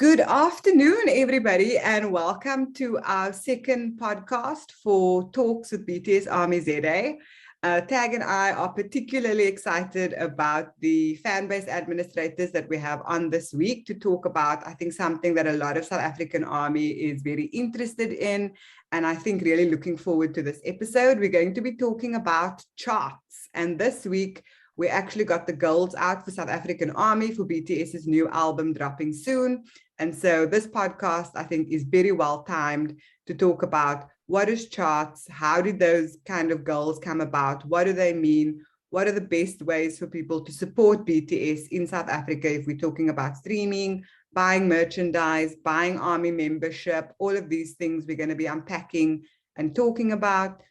Good afternoon, everybody, and welcome to our second podcast for Talks with BTSARMYZA. Tag and I are particularly excited about the fan base administrators that we have on this week to talk about, I think, something that a lot of South African Army is very interested in, and I think really looking forward to this episode. We're going to be talking about charts, and this week we actually got the goals out for South African Army for BTS's new album dropping soon. And so this podcast, I think, is very well timed to talk about what is charts, how did those kind of goals come about, what do they mean, what are the best ways for people to support BTS in South Africa if we're talking about streaming, buying merchandise, buying Army membership, all of these things we're going to be unpacking and talking about.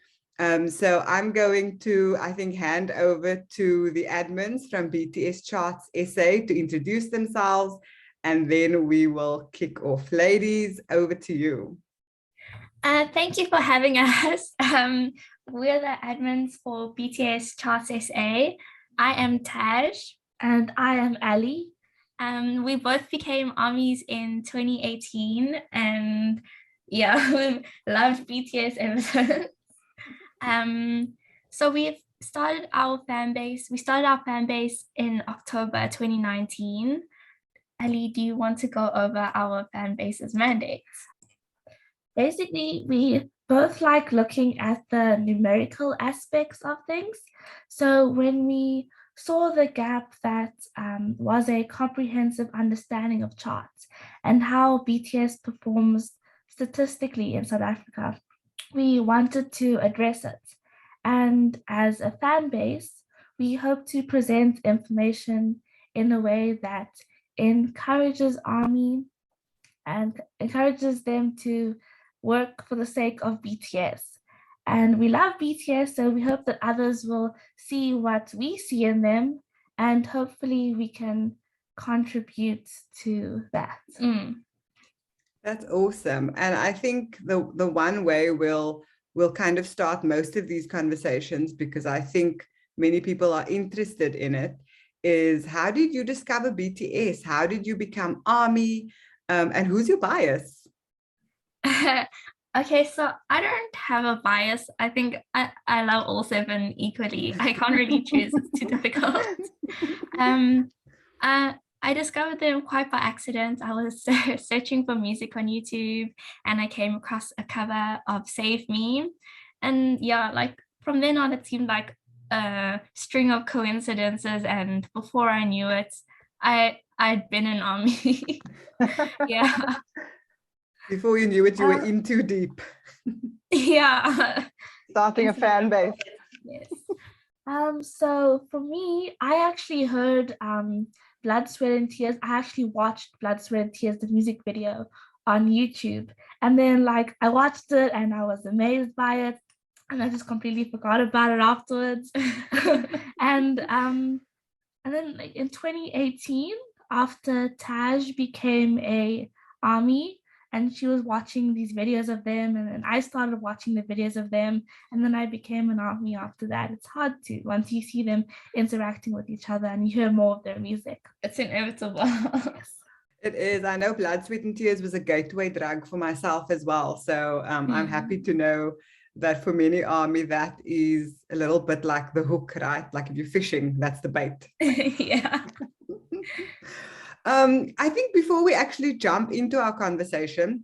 So I'm going to, I think, hand over to the admins from BTS Charts SA to introduce themselves, and then we will kick off. Ladies, over to you. Thank you for having us. We're the admins for BTS Charts SA. I am Taj. And I am Ali. We both became armies in 2018, and yeah, we've loved BTS ever since. So we've started our fan base. We started our fan base in October 2019. Ali, do you want to go over our fan base's mandates? Basically, we both like looking at the numerical aspects of things. So when we saw the gap that was a comprehensive understanding of charts and how BTS performs statistically in South Africa, we wanted to address it. And as a fan base, we hope to present information in a way that encourages Army and encourages them to work for the sake of BTS. And we love BTS, so we hope that others will see what we see in them, and hopefully we can contribute to that. That's awesome. And I think the one way we'll kind of start most of these conversations, because I think many people are interested in it, is how did you discover BTS? How did you become Army? And who's your bias? Okay, so I don't have a bias. I think I love all seven equally. I can't really choose. It's too difficult. I discovered them quite by accident. I was searching for music on YouTube, and I came across a cover of Save Me. And yeah, like from then on, it seemed like a string of coincidences. And before I knew it, I'd been in Army. Yeah. Before you knew it, you were in too deep. Yeah. Starting a fan base. Yes. So for me, I actually heard Blood, Sweat and Tears. I actually watched Blood, Sweat and Tears, the music video on YouTube. And then I watched it and I was amazed by it. And I just completely forgot about it afterwards. And then in 2018, after Taj became a Army, and she was watching these videos of them, and then I started watching the videos of them, and then I became an Army after that. It's hard to, once you see them interacting with each other and you hear more of their music. It's inevitable. Yes. It is. I know Blood, Sweat and Tears was a gateway drug for myself as well. So I'm happy to know that for many Army, that is a little bit like the hook, right? Like if you're fishing, that's the bait. Yeah. I think before we actually jump into our conversation,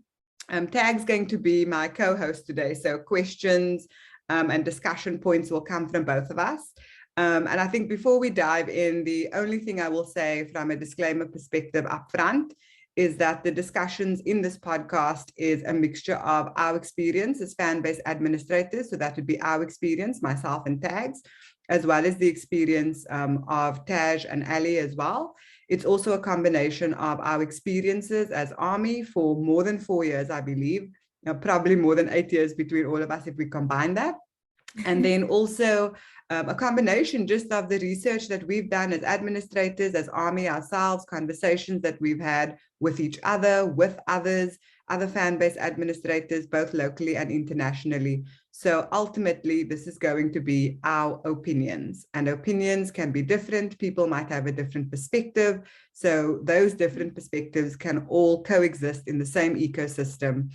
Tag's going to be my co-host today. So questions and discussion points will come from both of us. And I think before we dive in, the only thing I will say from a disclaimer perspective up front is that the discussions in this podcast is a mixture of our experience as fan base administrators. So that would be our experience, myself and Tags, as well as the experience of Taj and Ali as well. It's also a combination of our experiences as Army for more than 4 years, I believe, probably more than 8 years between all of us if we combine that. And then also a combination just of the research that we've done as administrators, as Army ourselves, conversations that we've had with each other, with others, other fan base administrators, both locally and internationally. So ultimately, this is going to be our opinions, and opinions can be different. People might have a different perspective. So those different perspectives can all coexist in the same ecosystem.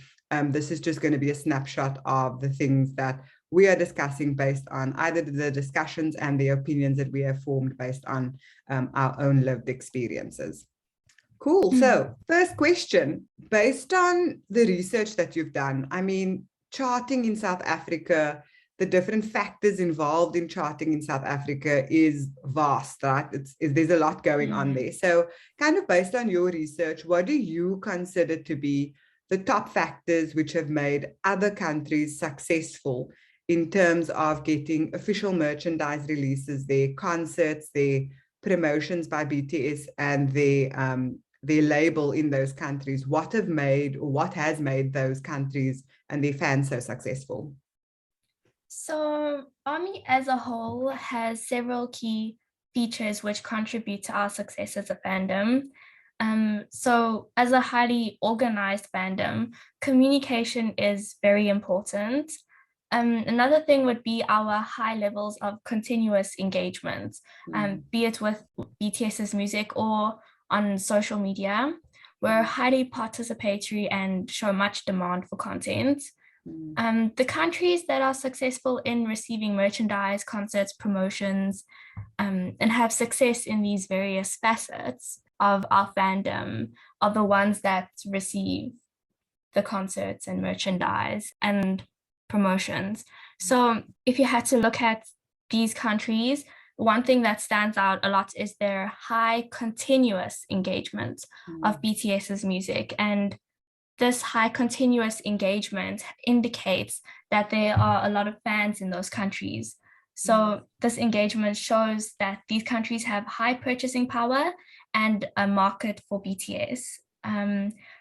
This is just going to be a snapshot of the things that we are discussing based on either the discussions and the opinions that we have formed based on our own lived experiences. Cool. So first question, based on the research that you've done, I mean, charting in South Africa, the different factors involved in charting in South Africa is vast, right? There's a lot going on there. So kind of based on your research, what do you consider to be the top factors which have made other countries successful in terms of getting official merchandise releases, their concerts, their promotions by BTS, and their label in those countries? What has made those countries and their fans so successful? So ARMY as a whole has several key features which contribute to our success as a fandom. So as a highly organized fandom, communication is very important. Another thing would be our high levels of continuous engagement, be it with BTS's music or on social media. We're highly participatory and show much demand for content. The countries that are successful in receiving merchandise, concerts, promotions, and have success in these various facets of our fandom are the ones that receive the concerts and merchandise and promotions. So if you had to look at these countries, one thing that stands out a lot is their high continuous engagement of BTS's music. And this high continuous engagement indicates that there are a lot of fans in those countries. So this engagement shows that these countries have high purchasing power and a market for BTS.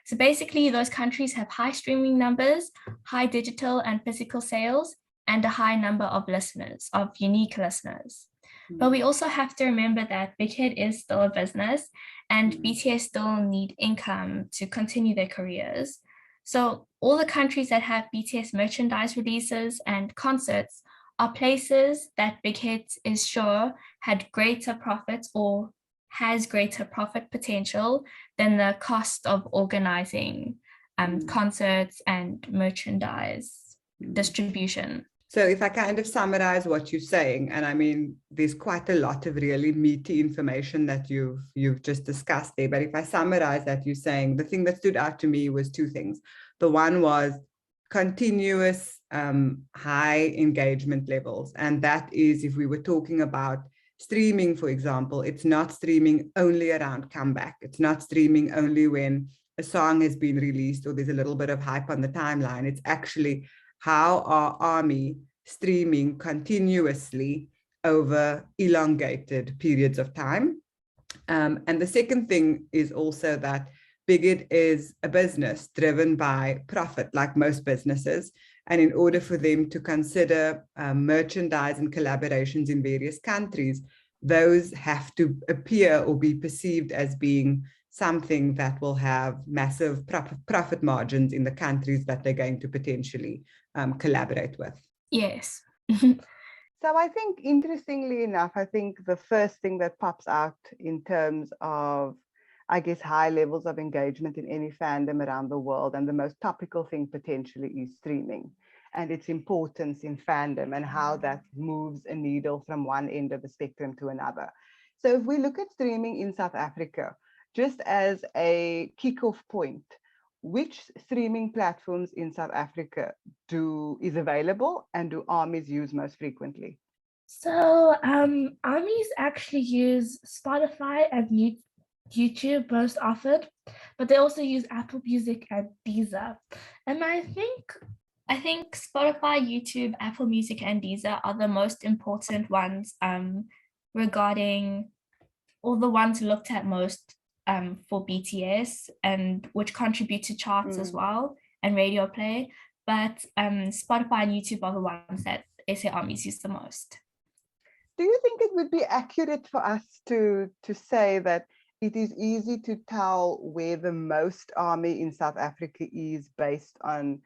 So basically, those countries have high streaming numbers, high digital and physical sales, and a high number of listeners, of unique listeners. But we also have to remember that Big Hit is still a business, and BTS still need income to continue their careers. So all the countries that have BTS merchandise releases and concerts are places that Big Hit is sure had greater profits or has greater profit potential than the cost of organizing concerts and merchandise distribution. So if I kind of summarize what you're saying, and I mean, there's quite a lot of really meaty information that you've just discussed there, but if I summarize that, you're saying the thing that stood out to me was two things. The one was continuous high engagement levels. And that is, if we were talking about streaming, for example, it's not streaming only around comeback. It's not streaming only when a song has been released or there's a little bit of hype on the timeline. It's actually how are ARMY streaming continuously over elongated periods of time. And the second thing is also that Big Hit is a business driven by profit, like most businesses. And in order for them to consider merchandise and collaborations in various countries, those have to appear or be perceived as being something that will have massive profit margins in the countries that they're going to potentially collaborate with. Yes. So I think, interestingly enough, I think the first thing that pops out in terms of, I guess, high levels of engagement in any fandom around the world, and the most topical thing potentially is streaming and its importance in fandom and how that moves a needle from one end of the spectrum to another. So if we look at streaming in South Africa, just as a kickoff point, which streaming platforms in South Africa is available and do ARMYs use most frequently? So ARMYs actually use Spotify and YouTube most often, but they also use Apple Music and Deezer. And I think Spotify, YouTube, Apple Music, and Deezer are the most important ones regarding, or the ones looked at most for BTS, and which contribute to charts as well and radio play. But Spotify and YouTube are the ones that SA ARMYs use the most. Do you think it would be accurate for us to say that it is easy to tell where the most ARMY in South Africa is based on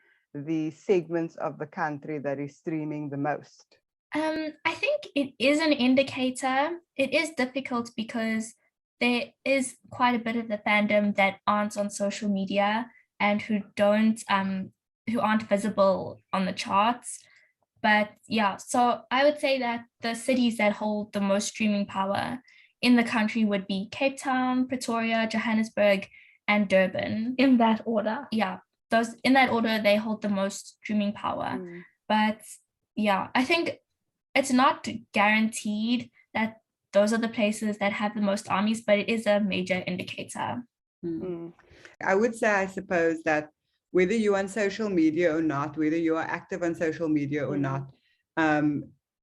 the segments of the country that is streaming the most? I think it is an indicator. It is difficult because there is quite a bit of the fandom that aren't on social media and who aren't visible on the charts. But yeah, so I would say that the cities that hold the most streaming power in the country would be Cape Town, Pretoria, Johannesburg, and Durban. In that order. Yeah, those in that order, they hold the most streaming power. But yeah, I think it's not guaranteed that those are the places that have the most armies, but it is a major indicator. I would say, I suppose, that whether you're on social media or not, whether you are active on social media or not,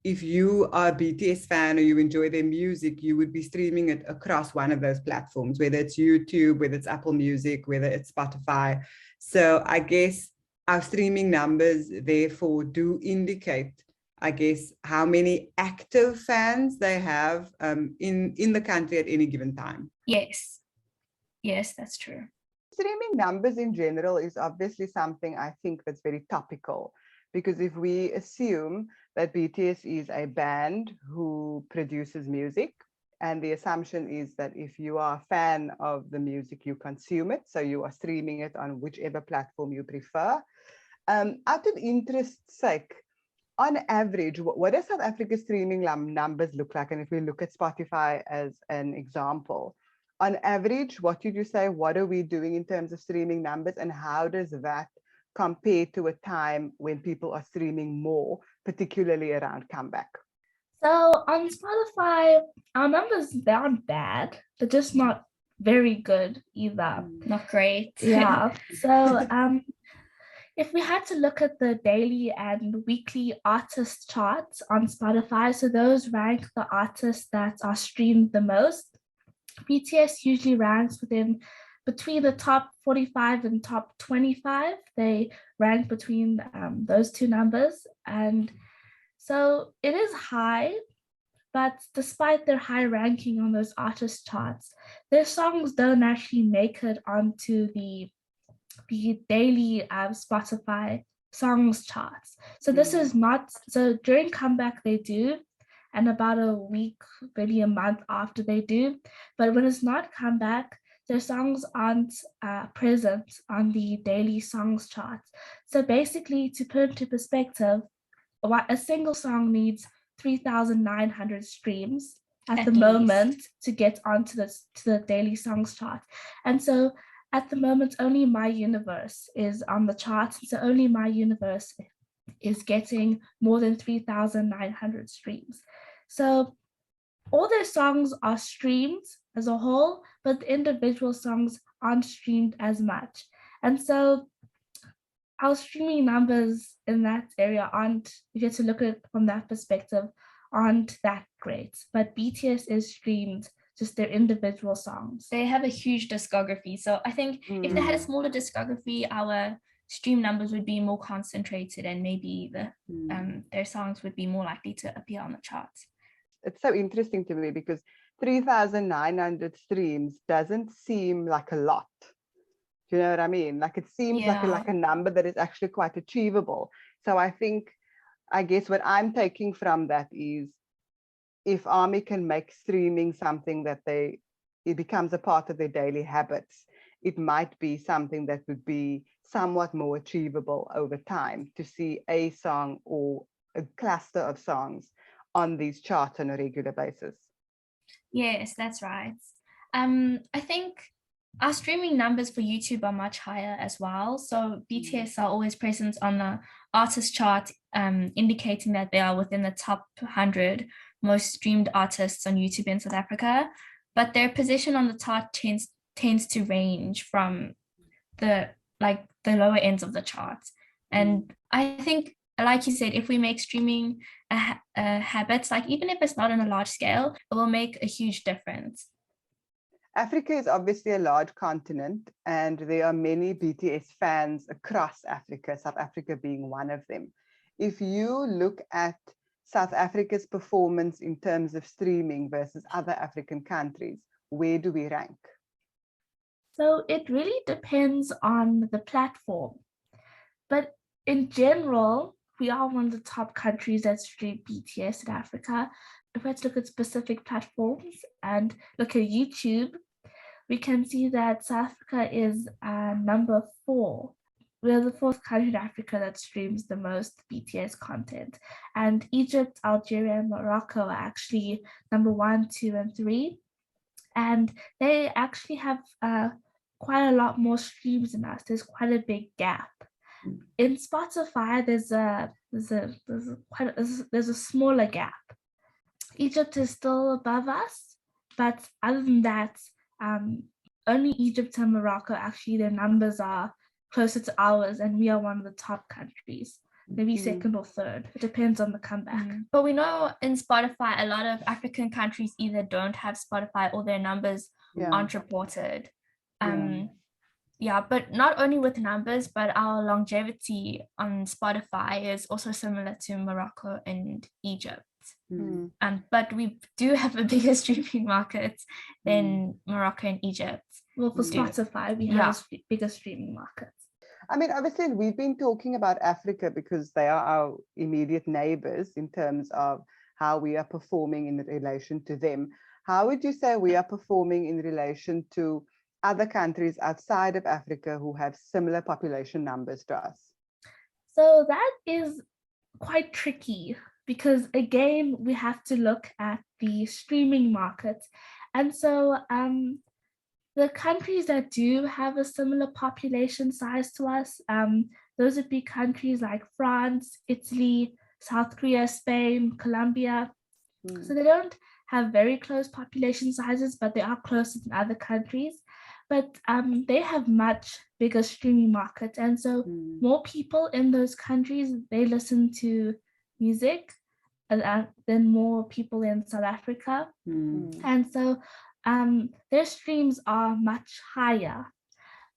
if you are a BTS fan or you enjoy their music, you would be streaming it across one of those platforms, whether it's YouTube, whether it's Apple Music, whether it's Spotify. So I guess our streaming numbers therefore do indicate, I guess, how many active fans they have in the country at any given time. Yes, that's true. Streaming numbers in general is obviously something I think that's very topical, because if we assume that BTS is a band who produces music, and the assumption is that if you are a fan of the music, you consume it, so you are streaming it on whichever platform you prefer. Out of interest's sake, on average, what does South Africa's streaming numbers look like? And if we look at Spotify as an example, on average, what did you say? What are we doing in terms of streaming numbers? And how does that compare to a time when people are streaming more, particularly around comeback? So on Spotify, our numbers, they aren't bad. They're just not very good either. Not great. Yeah. So if we had to look at the daily and weekly artist charts on Spotify, so those rank the artists that are streamed the most. BTS usually ranks between the top 45 and top 25. They rank between those two numbers. And so it is high, but despite their high ranking on those artist charts, their songs don't actually make it onto the daily Spotify songs charts. So this is not, so during comeback they do, and about a week, maybe a month after they do. But when it's not comeback, their songs aren't present on the daily songs charts. So basically, to put into perspective, a single song needs 3,900 streams at the moment to get onto the daily songs chart. And so at the moment, only My Universe is on the charts. So only My Universe is getting more than 3,900 streams. So all their songs are streamed as a whole, but the individual songs aren't streamed as much. And so our streaming numbers in that area aren't, if you have to look at it from that perspective, aren't that great. But BTS is streamed, just their individual songs. They have a huge discography. So I think if they had a smaller discography, our stream numbers would be more concentrated, and maybe their songs would be more likely to appear on the charts. It's so interesting to me because 3,900 streams doesn't seem like a lot. Do you know what I mean? Like it seems like a number that is actually quite achievable. So I guess what I'm taking from that is, if ARMY can make streaming something that it becomes a part of their daily habits, it might be something that would be somewhat more achievable over time, to see a song or a cluster of songs on these charts on a regular basis. Yes, that's right. I think our streaming numbers for YouTube are much higher as well. So BTS are always present on the artist chart, indicating that they are within the top 100 most streamed artists on YouTube in South Africa. But their position on the chart tends to range from the lower ends of the charts. And I think, like you said, if we make streaming a habit, like even if it's not on a large scale, it will make a huge difference. Africa is obviously a large continent, and there are many BTS fans across Africa, South Africa being one of them. If you look at South Africa's performance in terms of streaming versus other African countries, where do we rank? So it really depends on the platform. But in general, we are one of the top countries that stream BTS in Africa. If we had to look at specific platforms and look at YouTube, we can see that South Africa is number 4. We're the 4th country in Africa that streams the most BTS content. And Egypt, Algeria, and Morocco are actually number 1, 2, and 3. And they actually have quite a lot more streams than us. There's quite a big gap. In Spotify, there's a smaller gap. Egypt is still above us, but other than that, only Egypt and Morocco, actually their numbers are closer to ours, and we are one of the top countries, maybe second or third. It depends on the comeback. But we know in Spotify, a lot of African countries either don't have Spotify or their numbers aren't reported. But not only with numbers, but our longevity on Spotify is also similar to Morocco and Egypt. But we do have a bigger streaming market than Morocco and Egypt. Well, for Spotify, we have a bigger streaming market. I mean, obviously, we've been talking about Africa because they are our immediate neighbors in terms of how we are performing in relation to them. How would you say we are performing in relation to other countries outside of Africa who have similar population numbers to us? So that is quite tricky because, again, we have to look at the streaming market. And so the countries that do have a similar population size to us, those would be countries like France, Italy, South Korea, Spain, Colombia. So they don't have very close population sizes, but they are closer than other countries. But they have much bigger streaming markets. And so more people in those countries, they listen to music than more people in South Africa. And so their streams are much higher.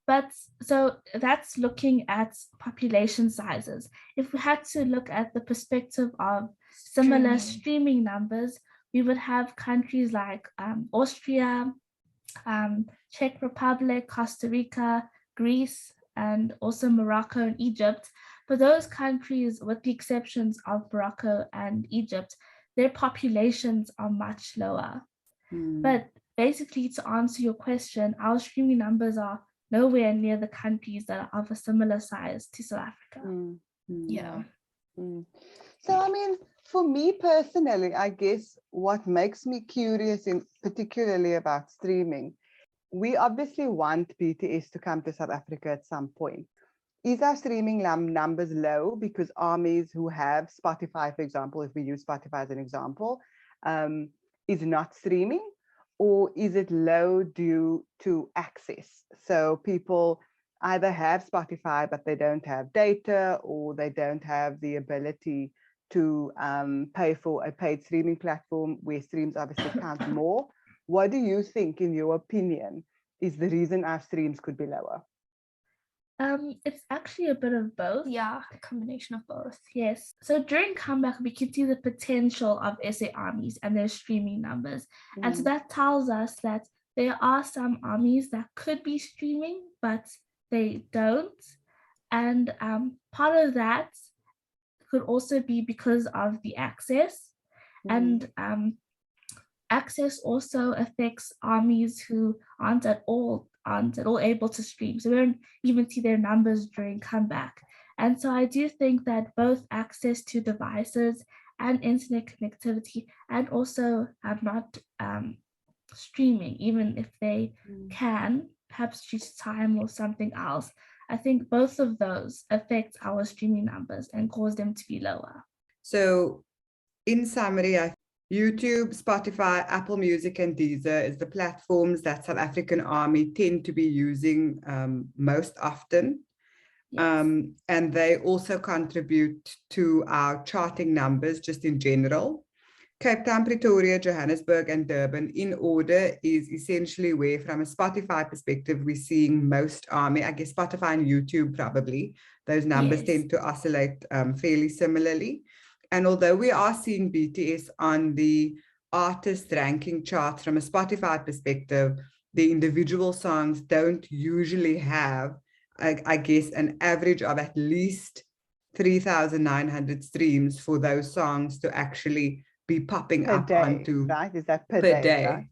But so that's looking at population sizes. If we had to look at the perspective of similar streaming numbers, we would have countries like Austria, Czech Republic, Costa Rica, Greece, and also Morocco and Egypt. For those countries, with the exceptions of Morocco and Egypt, their populations are much lower. But basically, to answer your question, our streaming numbers are nowhere near the countries that are of a similar size to South Africa. So, I mean, for me personally, I guess what makes me curious, particularly about streaming, we obviously want BTS to come to South Africa at some point. Is our streaming numbers low because armies who have Spotify, for example, if we use Spotify as an example, is not streaming? Or is it low due to access? So people either have Spotify, but they don't have data, or they don't have the ability to pay for a paid streaming platform where streams obviously count more. What do you think, in your opinion, is the reason our streams could be lower? It's actually a bit of both. Yeah, a combination of both. Yes. So during comeback, we can see the potential of SA armies and their streaming numbers. And so that tells us that there are some armies that could be streaming, but they don't. And part of that could also be because of the access. And access also affects armies who aren't at all able to stream. So we don't even see their numbers during comeback. And so I do think that both access to devices and internet connectivity, and also not streaming, even if they can, perhaps due to time or something else, I think both of those affect our streaming numbers and cause them to be lower. So in summary, YouTube, Spotify, Apple Music, and Deezer is the platforms that South African Army tend to be using most often. Yes. And they also contribute to our charting numbers just in general. Cape Town, Pretoria, Johannesburg, and Durban in order is essentially where, from a Spotify perspective, we're seeing most Army. I guess Spotify and YouTube probably, those numbers tend to oscillate fairly similarly. And although we are seeing BTS on the artist ranking charts from a Spotify perspective, the individual songs don't usually have, I guess, an average of at least 3,900 streams for those songs to actually be popping Per up day, onto right? Is that per per day? day. Right?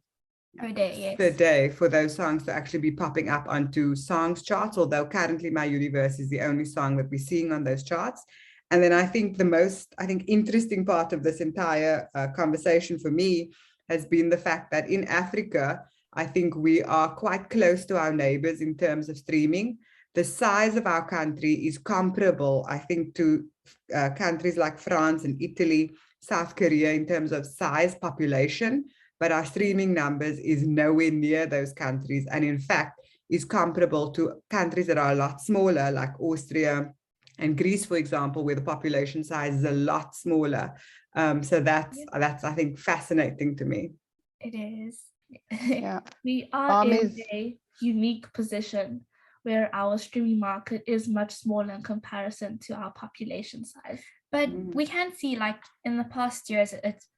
Per day, yes. Per day for those songs to actually be popping up onto songs charts, although currently My Universe is the only song that we're seeing on those charts. And then I think the most, interesting part of this entire conversation for me has been the fact that in Africa, I think we are quite close to our neighbors in terms of streaming. The size of our country is comparable, I think, to countries like France and Italy, South Korea in terms of size, population, but our streaming numbers is nowhere near those countries. And in fact, is comparable to countries that are a lot smaller, like Austria and Greece, for example, where the population size is a lot smaller. So that's, I think, fascinating to me. It is. Yeah. We are in a unique position where our streaming market is much smaller in comparison to our population size. But we can see, like, in the past years, it's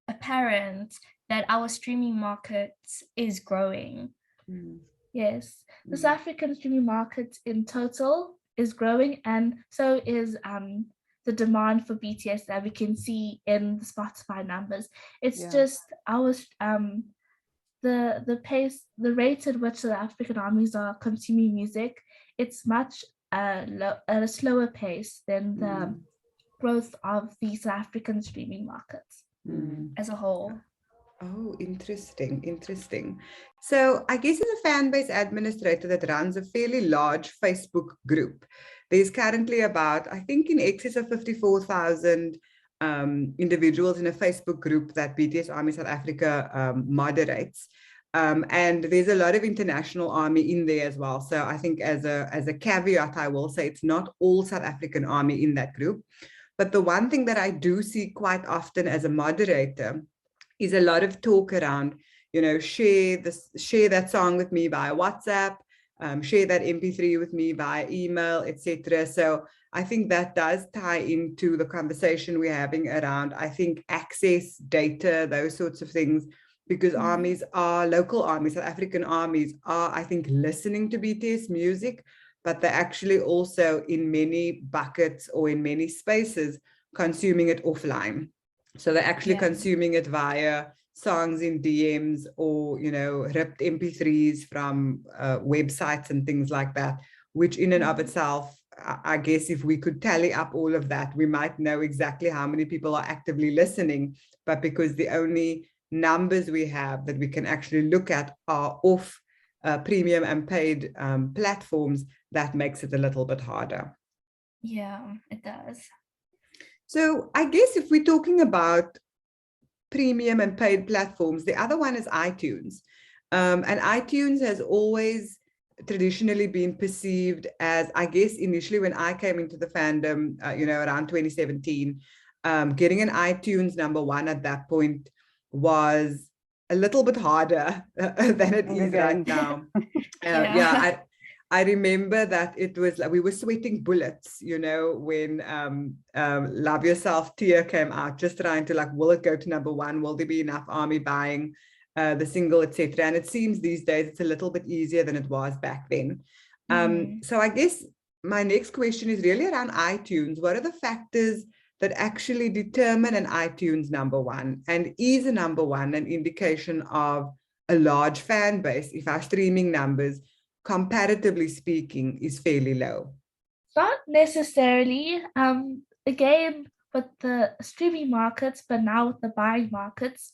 apparent that our streaming market is growing. Yes, the South African streaming market in total is growing, and so is the demand for BTS that we can see in the Spotify numbers. It's just our the pace, the rate at which the African armies are consuming music, it's much at a slower pace than the growth of the South African streaming markets as a whole. Oh, interesting. So I guess as a fan base administrator that runs a fairly large Facebook group, there's currently about, I think, in excess of 54,000 individuals in a Facebook group that BTS Army South Africa moderates. And there's a lot of international army in there as well. So I think as a caveat, I will say it's not all South African army in that group. But the one thing that I do see quite often as a moderator is a lot of talk around, share that song with me via WhatsApp, share that MP3 with me via email, etc. So I think that does tie into the conversation we're having around, I think, access, data, those sorts of things, because armies are, local armies, South African armies are, I think, listening to BTS music, but they're actually also in many buckets or in many spaces consuming it offline. So they're actually consuming it via songs in DMs or, ripped MP3s from websites and things like that, which in and of itself, I guess if we could tally up all of that, we might know exactly how many people are actively listening. But because the only numbers we have that we can actually look at are off premium and paid platforms, that makes it a little bit harder. Yeah, it does. So I guess if we're talking about premium and paid platforms, the other one is iTunes. And iTunes has always traditionally been perceived as, I guess, initially when I came into the fandom, around 2017, getting an iTunes #1 at that point was a little bit harder than it is right now. I remember that it was like we were sweating bullets, when Love Yourself Tear came out, just trying to will it go to #1? Will there be enough army buying the single, etc. And it seems these days it's a little bit easier than it was back then. So I guess my next question is really around iTunes. What are the factors that actually determine an iTunes #1? And is a #1 an indication of a large fan base if our streaming numbers, comparatively speaking, is fairly low? Not necessarily. Again, with the streaming markets, but now with the buying markets,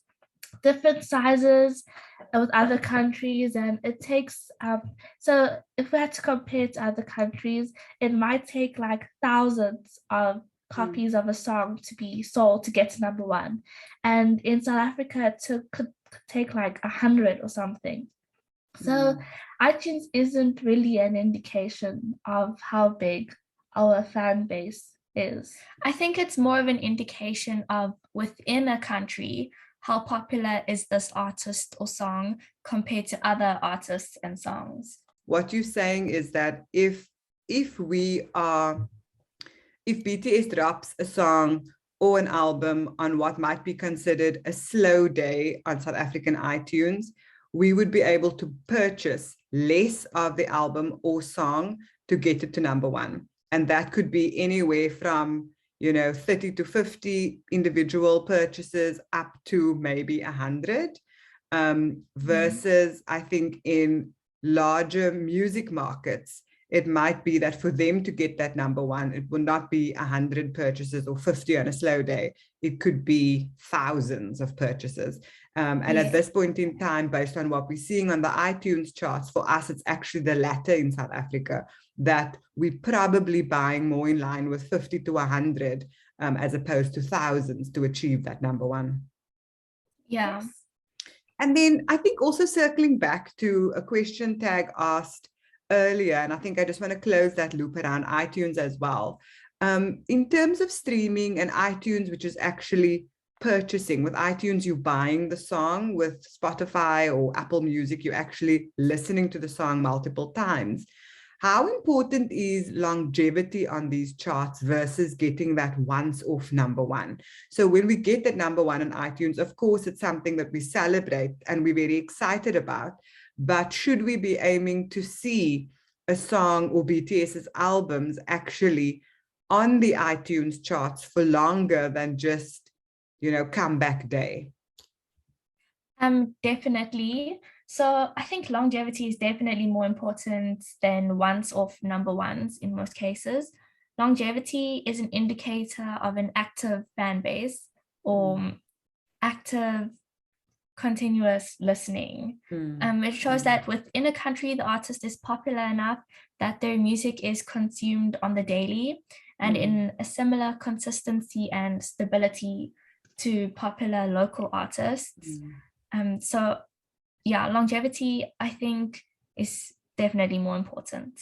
different sizes with other countries, and it takes so if we had to compare to other countries, it might take like thousands of copies of a song to be sold to get to #1, and in South Africa it could take like 100 or something. So iTunes isn't really an indication of how big our fan base is. I think it's more of an indication of, within a country, how popular is this artist or song compared to other artists and songs. What you're saying is that if BTS drops a song or an album on what might be considered a slow day on South African iTunes, we would be able to purchase less of the album or song to get it to #1. And that could be anywhere from, 30 to 50 individual purchases up to maybe 100. Versus I think in larger music markets, it might be that for them to get that number one, it will not be 100 purchases or 50 on a slow day. It could be thousands of purchases. And at this point in time, based on what we're seeing on the iTunes charts, for us, it's actually the latter in South Africa, that we're probably buying more in line with 50 to 100 as opposed to thousands to achieve that number one. Yeah. And then I think also circling back to a question Tag asked earlier, and I think I just want to close that loop around iTunes as well. In terms of streaming and iTunes, which is actually purchasing, with iTunes, you're buying the song. With Spotify or Apple Music, you're actually listening to the song multiple times. How important is longevity on these charts versus getting that once-off number one? So when we get that number one on iTunes, of course, it's something that we celebrate and we're very excited about. But should we be aiming to see a song or BTS's albums actually on the iTunes charts for longer than just, comeback day? Definitely. So I think longevity is definitely more important than once-off number ones in most cases. Longevity is an indicator of an active fan base or active continuous listening. It shows that within a country, the artist is popular enough that their music is consumed on the daily and in a similar consistency and stability to popular local artists. So yeah, longevity, I think, is definitely more important.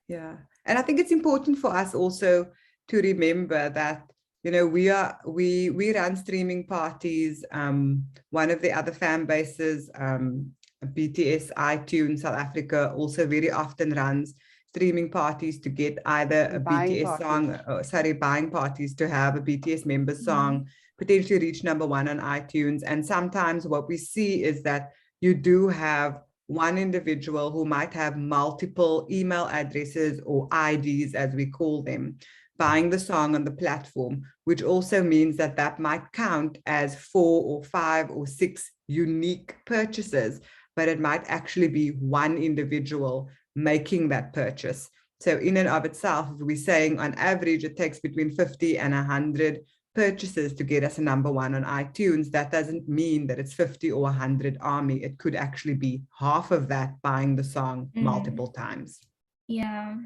Yeah. And I think it's important for us also to remember that, we run streaming parties. One of the other fan bases, BTS iTunes South Africa, also very often runs streaming parties to get either a BTS song, buying parties to have a BTS member song potentially reach number one on iTunes. And sometimes what we see is that you do have one individual who might have multiple email addresses or IDs, as we call them, buying the song on the platform, which also means that that might count as 4 or 5 or 6 unique purchases, but it might actually be one individual making that purchase. So in and of itself, if we're saying on average, it takes between 50 and 100 purchases to get us a number one on iTunes, that doesn't mean that it's 50 or 100 ARMY. It could actually be half of that buying the song multiple times. Yeah,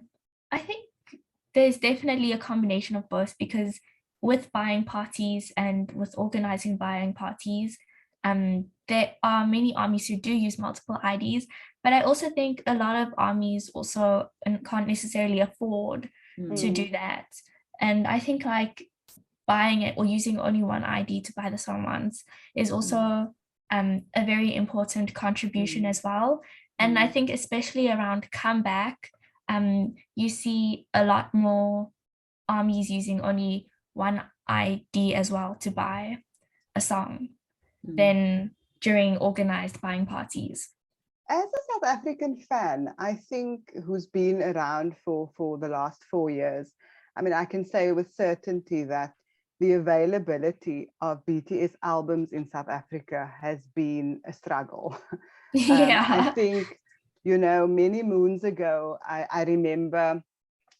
I think there's definitely a combination of both, because with buying parties and with organizing buying parties, there are many ARMYs who do use multiple IDs, but I also think a lot of ARMYs also can't necessarily afford to do that. And I think like buying it or using only one ID to buy the song once is also a very important contribution as well. And I think especially around comeback, you see a lot more ARMYs using only one ID as well to buy a song than during organized buying parties. As a South African fan, I think, who's been around for the last 4 years, I mean, I can say with certainty that the availability of BTS albums in South Africa has been a struggle. I think, many moons ago, I remember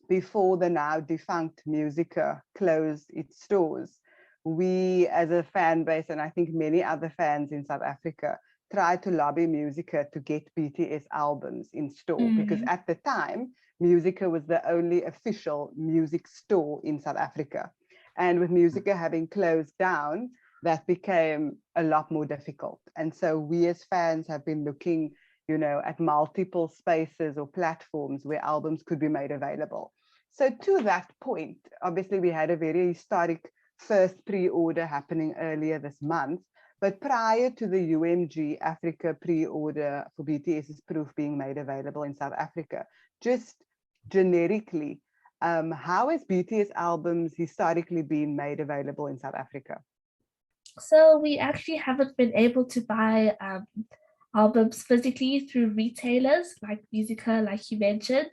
before the now defunct Musica closed its stores, we as a fan base, and I think many other fans in South Africa, tried to lobby Musica to get BTS albums in store, because at the time, Musica was the only official music store in South Africa. And with Musica having closed down, that became a lot more difficult. And so we as fans have been looking, at multiple spaces or platforms where albums could be made available. So to that point, obviously we had a very historic first pre-order happening earlier this month. But prior to the UMG Africa pre-order for BTS's Proof being made available in South Africa, just generically, how has BTS albums historically been made available in South Africa? So we actually haven't been able to buy albums physically through retailers like Musica, like you mentioned.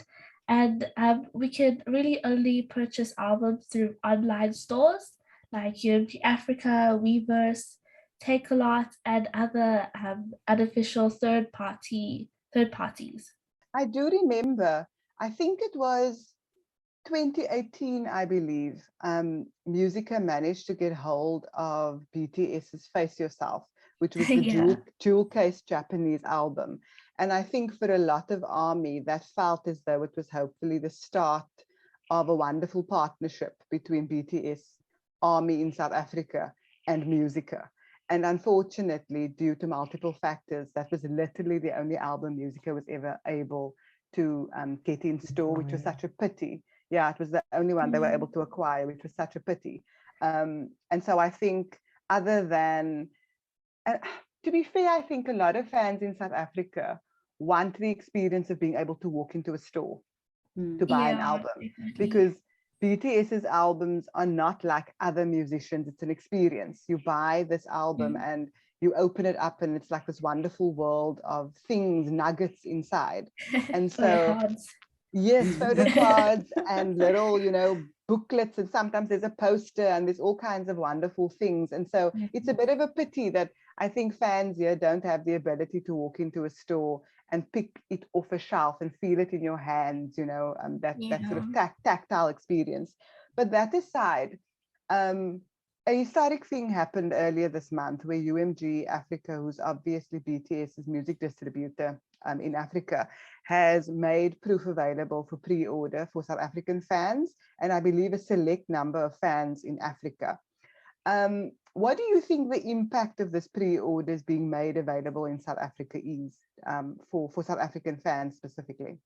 And we could really only purchase albums through online stores like UMG Africa, Weverse, Take a Lot, and other unofficial third parties. I do remember, I think it was 2018, I believe, Musica managed to get hold of BTS's Face Yourself, which was the Yeah. jewel case Japanese album. And I think for a lot of ARMY, that felt as though it was hopefully the start of a wonderful partnership between BTS, ARMY in South Africa, and Musica. And unfortunately, due to multiple factors, that was literally the only album Musica was ever able to get in store, which was such a pity. Yeah, it was the only one they were able to acquire, which was such a pity. And so I think other than, to be fair, I think a lot of fans in South Africa want the experience of being able to walk into a store to buy an album, Definitely. because BTS's albums are not like other musicians. It's an experience. You buy this album and you open it up and it's like this wonderful world of things, nuggets inside. And so, yes, photo cards and little, booklets, and sometimes there's a poster and there's all kinds of wonderful things. And so it's a bit of a pity that I think fans here don't have the ability to walk into a store and pick it off a shelf and feel it in your hands, that sort of tactile experience. But that aside, a historic thing happened earlier this month where UMG Africa, who's obviously BTS's music distributor in Africa, has made proof available for pre-order for South African fans, and I believe a select number of fans in Africa. What do you think the impact of this pre-orders being made available in South Africa is for South African fans specifically?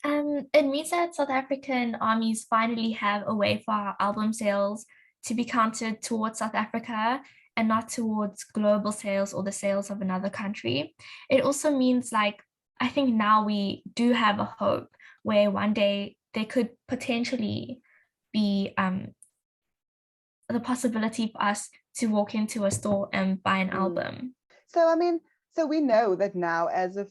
It means that South African armies finally have a way for our album sales to be counted towards South Africa and not towards global sales or the sales of another country. It also means, like, I think now we do have a hope where one day there could potentially be the possibility for us to walk into a store and buy an album. So, I mean, so we know that now, as of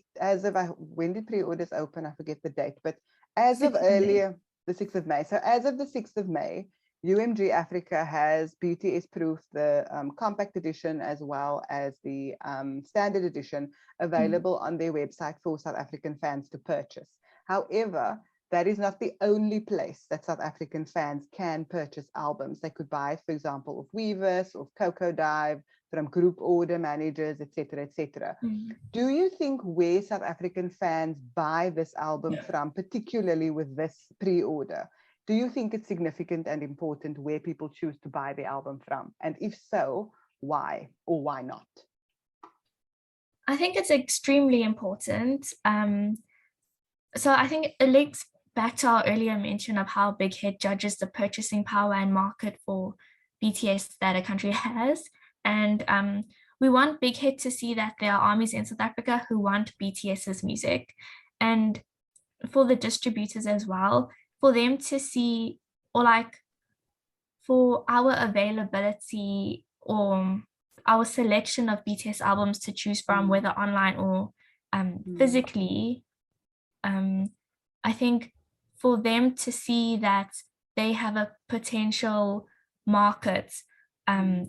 when did pre-orders open? I forget the date, but as of earlier, the 6th of May. So as of the 6th of May, UMG Africa has BTS Proof, the compact edition, as well as the standard edition, available on their website for South African fans to purchase. However, that is not the only place that South African fans can purchase albums. They could buy, for example, of Weverse, of Coco Dive, from group order managers, etc., etc. Do you think where South African fans buy this album from, particularly with this pre-order, do you think it's significant and important where people choose to buy the album from? And if so, why or why not? I think it's extremely important. So I think it links back to our earlier mention of how Big Hit judges the purchasing power and market for BTS that a country has. And we want Big Hit to see that there are armies in South Africa who want BTS's music. And for the distributors as well, for them to see, or like for our availability or our selection of BTS albums to choose from, whether online or physically, I think for them to see that they have a potential market,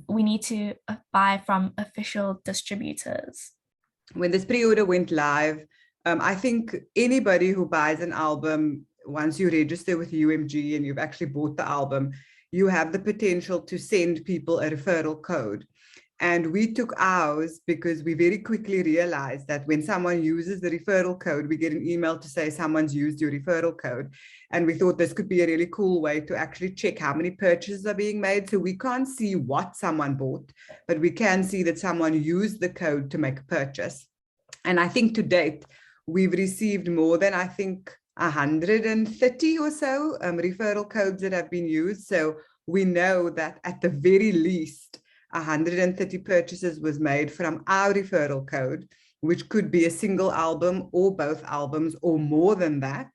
we need to buy from official distributors. When this pre-order went live, I think anybody who buys an album, once you register with UMG and you've actually bought the album, you have the potential to send people a referral code. And we took ours because we very quickly realized that when someone uses the referral code, we get an email to say someone's used your referral code. And we thought this could be a really cool way to actually check how many purchases are being made. So we can't see what someone bought, but we can see that someone used the code to make a purchase. And I think to date, we've received more than, I think, 130 or so referral codes that have been used. So we know that at the very least, 130 purchases was made from our referral code, which could be a single album or both albums or more than that.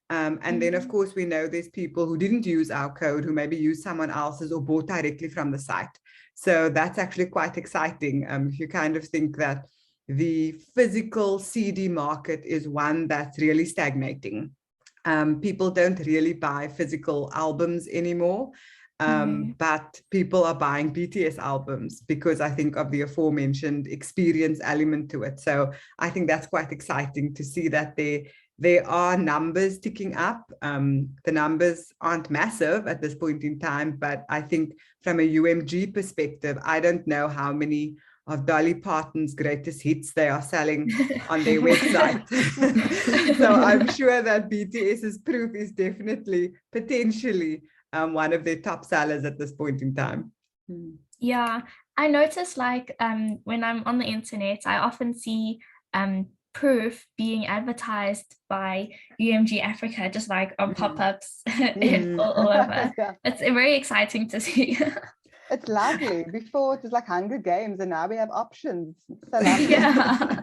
And then, of course, we know there's people who didn't use our code, who maybe used someone else's or bought directly from the site. So that's actually quite exciting. If you kind of think that the physical CD market is one that's really stagnating. People don't really buy physical albums anymore. But people are buying BTS albums because I think of the aforementioned experience element to it. So I think that's quite exciting to see that there are numbers ticking up. The numbers aren't massive at this point in time, but I think from a UMG perspective, I don't know how many of Dolly Parton's greatest hits they are selling on their website. So I'm sure that BTS's Proof is definitely potentially one of their top sellers at this point in time. Yeah, I notice like when I'm on the internet, I often see Proof being advertised by UMG Africa, just like on pop-ups all over. Yeah. It's very exciting to see. It's lovely. Before it was like Hunger Games, and now we have options. So lovely. Yeah.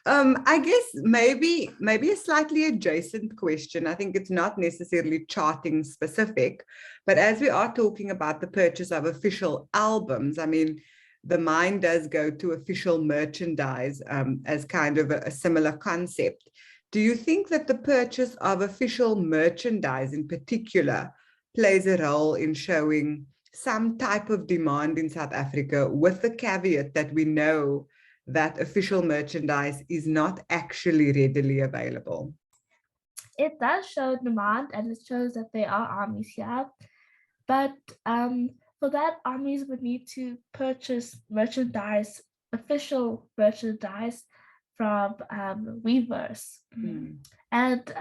I guess maybe a slightly adjacent question. I think it's not necessarily charting specific, but as we are talking about the purchase of official albums, I mean, the mind does go to official merchandise as kind of a similar concept. Do you think that the purchase of official merchandise in particular plays a role in showing some type of demand in South Africa, with the caveat that we know that official merchandise is not actually readily available? It does show demand, and it shows that there are armies here. But for that, armies would need to purchase merchandise, official merchandise from Weverse. And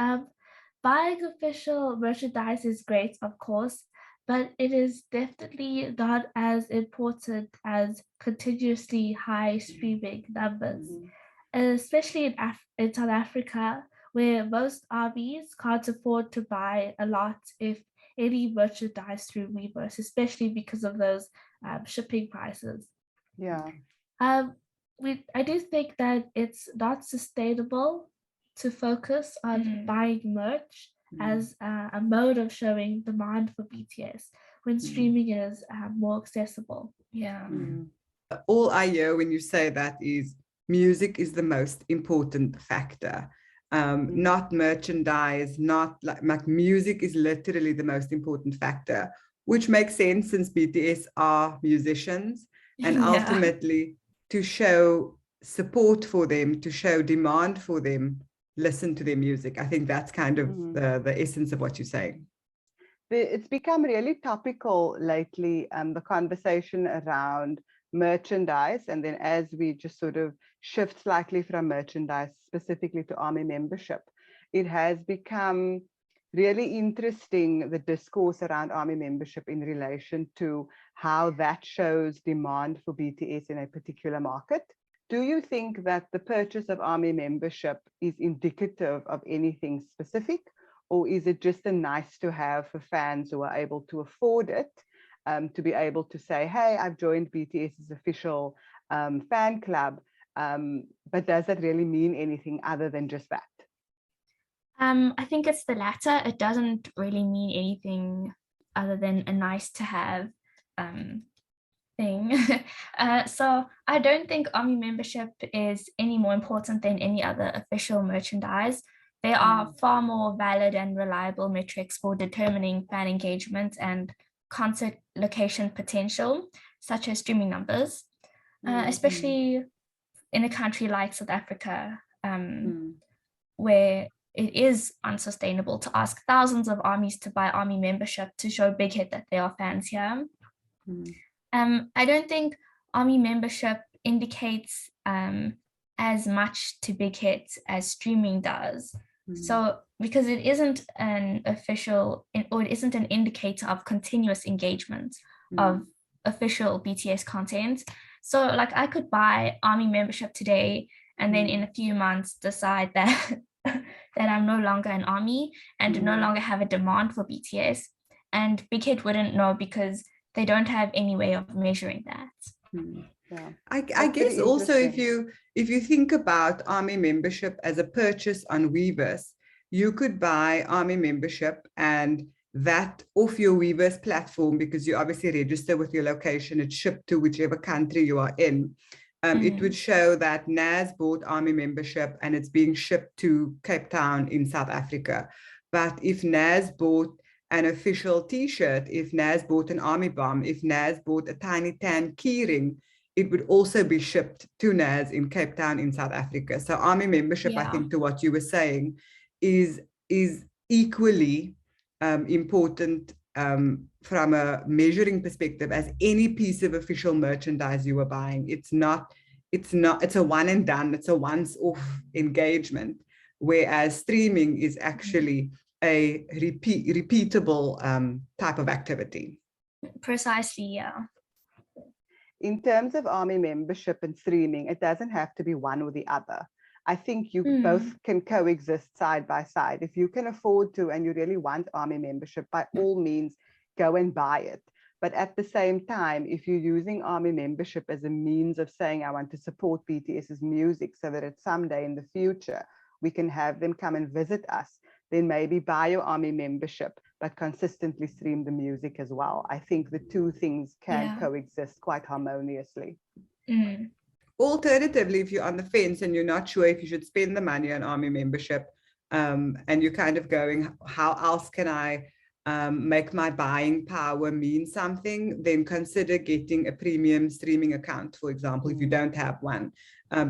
buying official merchandise is great, of course, but it is definitely not as important as continuously high streaming numbers, especially in South Africa, where most armies can't afford to buy a lot, if any, merchandise through Weverse, especially because of those shipping prices. Yeah. I do think that it's not sustainable to focus on buying merch as a mode of showing demand for BTS when streaming is more accessible. Yeah. All I hear when you say that is music is the most important factor. Not merchandise, not like music is literally the most important factor, which makes sense since BTS are musicians, and ultimately to show support for them, to show demand for them, listen to their music. I think that's kind of the essence of what you're saying. It's become really topical lately, the conversation around merchandise, and then as we just sort of shift slightly from merchandise specifically to ARMY membership, it has become really interesting, the discourse around ARMY membership in relation to how that shows demand for BTS in a particular market. Do you think that the purchase of ARMY membership is indicative of anything specific, or is it just a nice to have for fans who are able to afford it, to be able to say, hey, I've joined BTS's official fan club, but does that really mean anything other than just that? I think it's the latter. It doesn't really mean anything other than a nice to have thing. So I don't think ARMY membership is any more important than any other official merchandise. There are far more valid and reliable metrics for determining fan engagement and concert location potential, such as streaming numbers, especially in a country like South Africa, where it is unsustainable to ask thousands of armies to buy ARMY membership to show Big Hit that there are fans here. I don't think ARMY membership indicates as much to Big Hit as streaming does. So because it isn't an official, or it isn't an indicator of continuous engagement of official BTS content. So like I could buy ARMY membership today and then in a few months decide that that I'm no longer an ARMY and no longer have a demand for BTS, and Big Hit wouldn't know because they don't have any way of measuring that. Yeah. I guess also if you think about ARMY membership as a purchase on Weverse, you could buy ARMY membership and that off your Weverse platform, because you obviously register with your location, it's shipped to whichever country you are in. it would show that NAS bought ARMY membership and it's being shipped to Cape Town in South Africa. But if NAS bought an official t-shirt, if NAS bought an ARMY bomb, if NAS bought a tiny tan keyring, it would also be shipped to NAS in Cape Town in South Africa. So ARMY membership, I think, to what you were saying, is equally important from a measuring perspective as any piece of official merchandise you are buying. It's a one and done, it's a once-off engagement, whereas streaming is actually a repeatable type of activity. Precisely, yeah. In terms of ARMY membership and streaming, it doesn't have to be one or the other. I think you both can coexist side by side. If you can afford to and you really want ARMY membership, by all means, go and buy it. But at the same time, if you're using ARMY membership as a means of saying, I want to support BTS's music so that at someday in the future, we can have them come and visit us, then maybe buy your ARMY membership, but consistently stream the music as well. I think the two things can coexist quite harmoniously. Alternatively, if you're on the fence and you're not sure if you should spend the money on ARMY membership, and you're kind of going, how else can I make my buying power mean something, then consider getting a premium streaming account, for example, if you don't have one,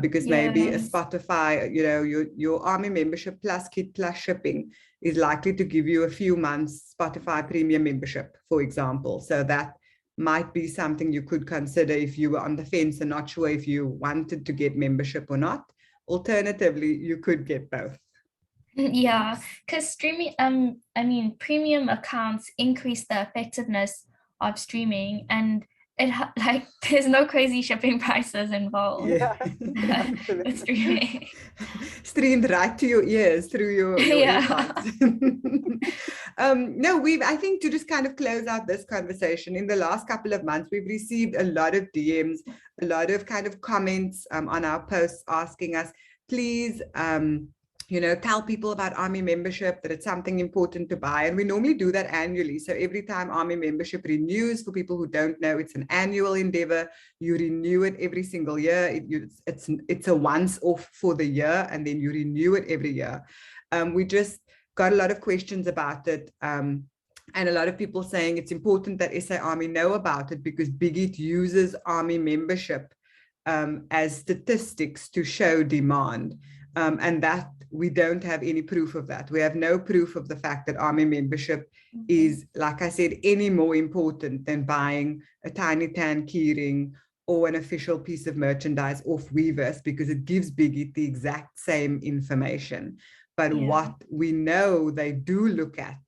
because maybe a Spotify, you know, your ARMY membership plus kit plus shipping is likely to give you a few months Spotify premium membership, for example. So that might be something you could consider if you were on the fence and not sure if you wanted to get membership or not. Alternatively, you could get both. Yeah, because streaming, I mean, premium accounts increase the effectiveness of streaming, and it like there's no crazy shipping prices involved. With streaming. Streamed right to your ears through your earpods. No, I think to just kind of close out this conversation, in the last couple of months, we've received a lot of DMs, a lot of kind of comments on our posts asking us, please, you know, tell people about ARMY membership, that it's something important to buy. And we normally do that annually. So every time ARMY membership renews, for people who don't know, it's an annual endeavor. You renew it every single year. It's a once off for the year, and then you renew it every year. We just got a lot of questions about it. And a lot of people saying it's important that SA ARMY know about it, because Big It uses ARMY membership as statistics to show demand. And that we don't have any proof of that. We have no proof of the fact that ARMY membership is, like I said, any more important than buying a tiny tan keyring or an official piece of merchandise off Weverse, because it gives Big It the exact same information. But what we know they do look at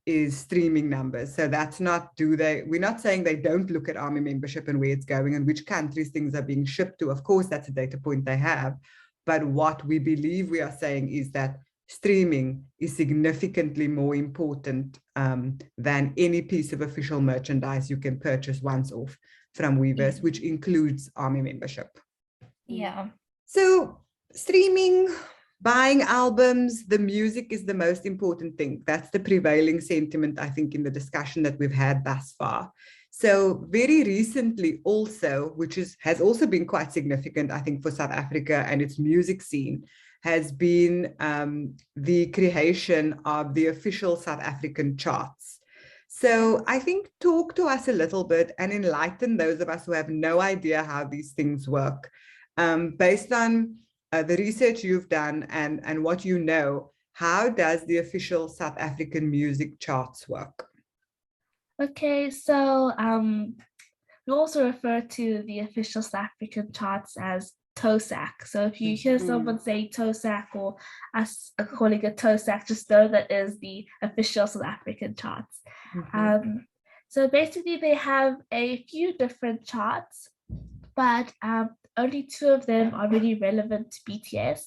is streaming numbers. So that's not, we're not saying they don't look at ARMY membership and where it's going and which countries things are being shipped to. Of course, that's a data point they have. But what we believe we are saying is that streaming is significantly more important than any piece of official merchandise you can purchase once off from Weverse, which includes ARMY membership. Yeah. So streaming, buying albums, the music is the most important thing. That's the prevailing sentiment, I think, in the discussion that we've had thus far. So very recently also, which has also been quite significant, I think, for South Africa and its music scene, has been the creation of the official South African charts. So I think talk to us a little bit and enlighten those of us who have no idea how these things work. Based on the research you've done and what you know, how does the official South African music charts work? Okay, so we also refer to the official South African charts as TOSAC. So if you hear someone say TOSAC or us calling it TOSAC, just know that is the official South African charts. So basically they have a few different charts, but only two of them are really relevant to BTS.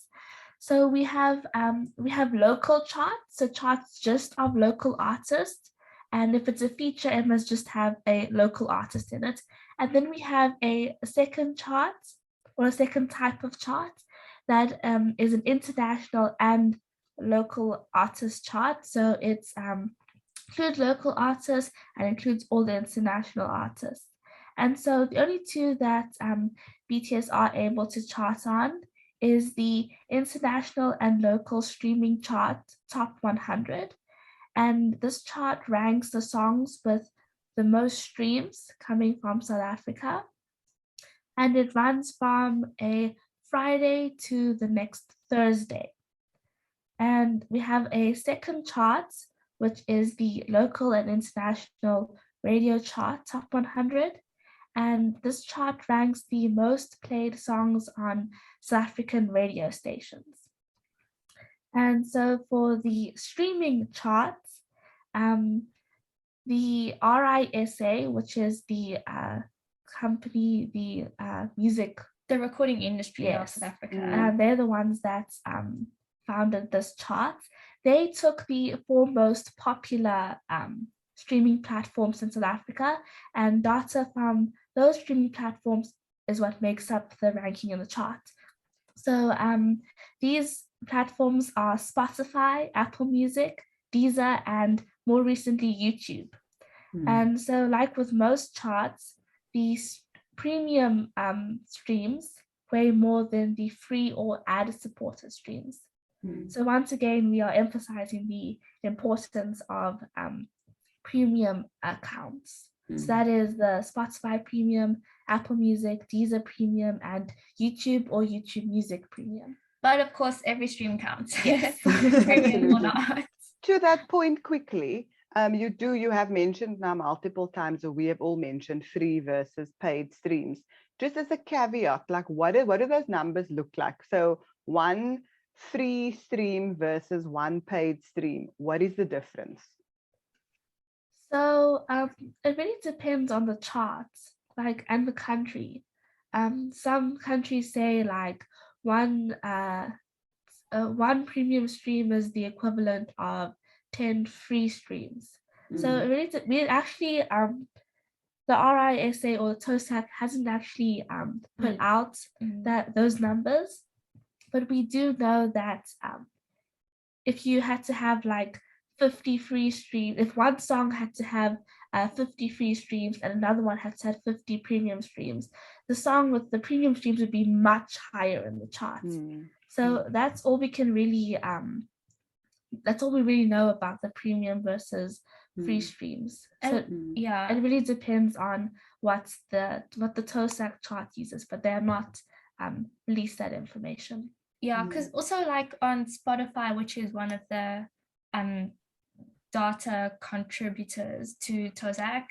So we have local charts, so charts just of local artists. And if it's a feature, it must just have a local artist in it. And then we have a second chart, or a second type of chart, that is an international and local artist chart. So it's includes local artists and includes all the international artists. And so the only two that BTS are able to chart on is the international and local streaming chart Top 100. And this chart ranks the songs with the most streams coming from South Africa. And it runs from a Friday to the next Thursday. And we have a second chart, which is the local and international radio chart Top 100. And this chart ranks the most played songs on South African radio stations. And so for the streaming charts, the RISA, which is the company, the recording industry of South Africa. They're the ones that founded this chart. They took the four most popular streaming platforms in South Africa, and data from those streaming platforms is what makes up the ranking in the chart. So these platforms are Spotify, Apple Music, Deezer, and more recently YouTube. And so like with most charts, these premium streams weigh more than the free or ad-supported streams. So once again, we are emphasizing the importance of premium accounts. So that is the Spotify Premium, Apple Music, Deezer Premium, and YouTube or YouTube Music Premium. But of course, every stream counts. Yes, premium or not. To that point quickly, you have mentioned now multiple times, or we have all mentioned free versus paid streams. Just as a caveat, like what do those numbers look like? So one free stream versus one paid stream, what is the difference? So it really depends on the charts, like, and the country. Some countries say like one premium stream is the equivalent of 10 free streams. So it really actually the RISA or the TOSAC hasn't actually put out those numbers, but we do know that if you had to have like 50 free streams, if one song had to have 50 free streams and another one had to have 50 premium streams, the song with the premium streams would be much higher in the charts. So that's all we can really that's all we really know about the premium versus free streams. So it really depends on what the TOSAC chart uses, but they have not released that information. Yeah, because also like on Spotify, which is one of the data contributors to TOSAC,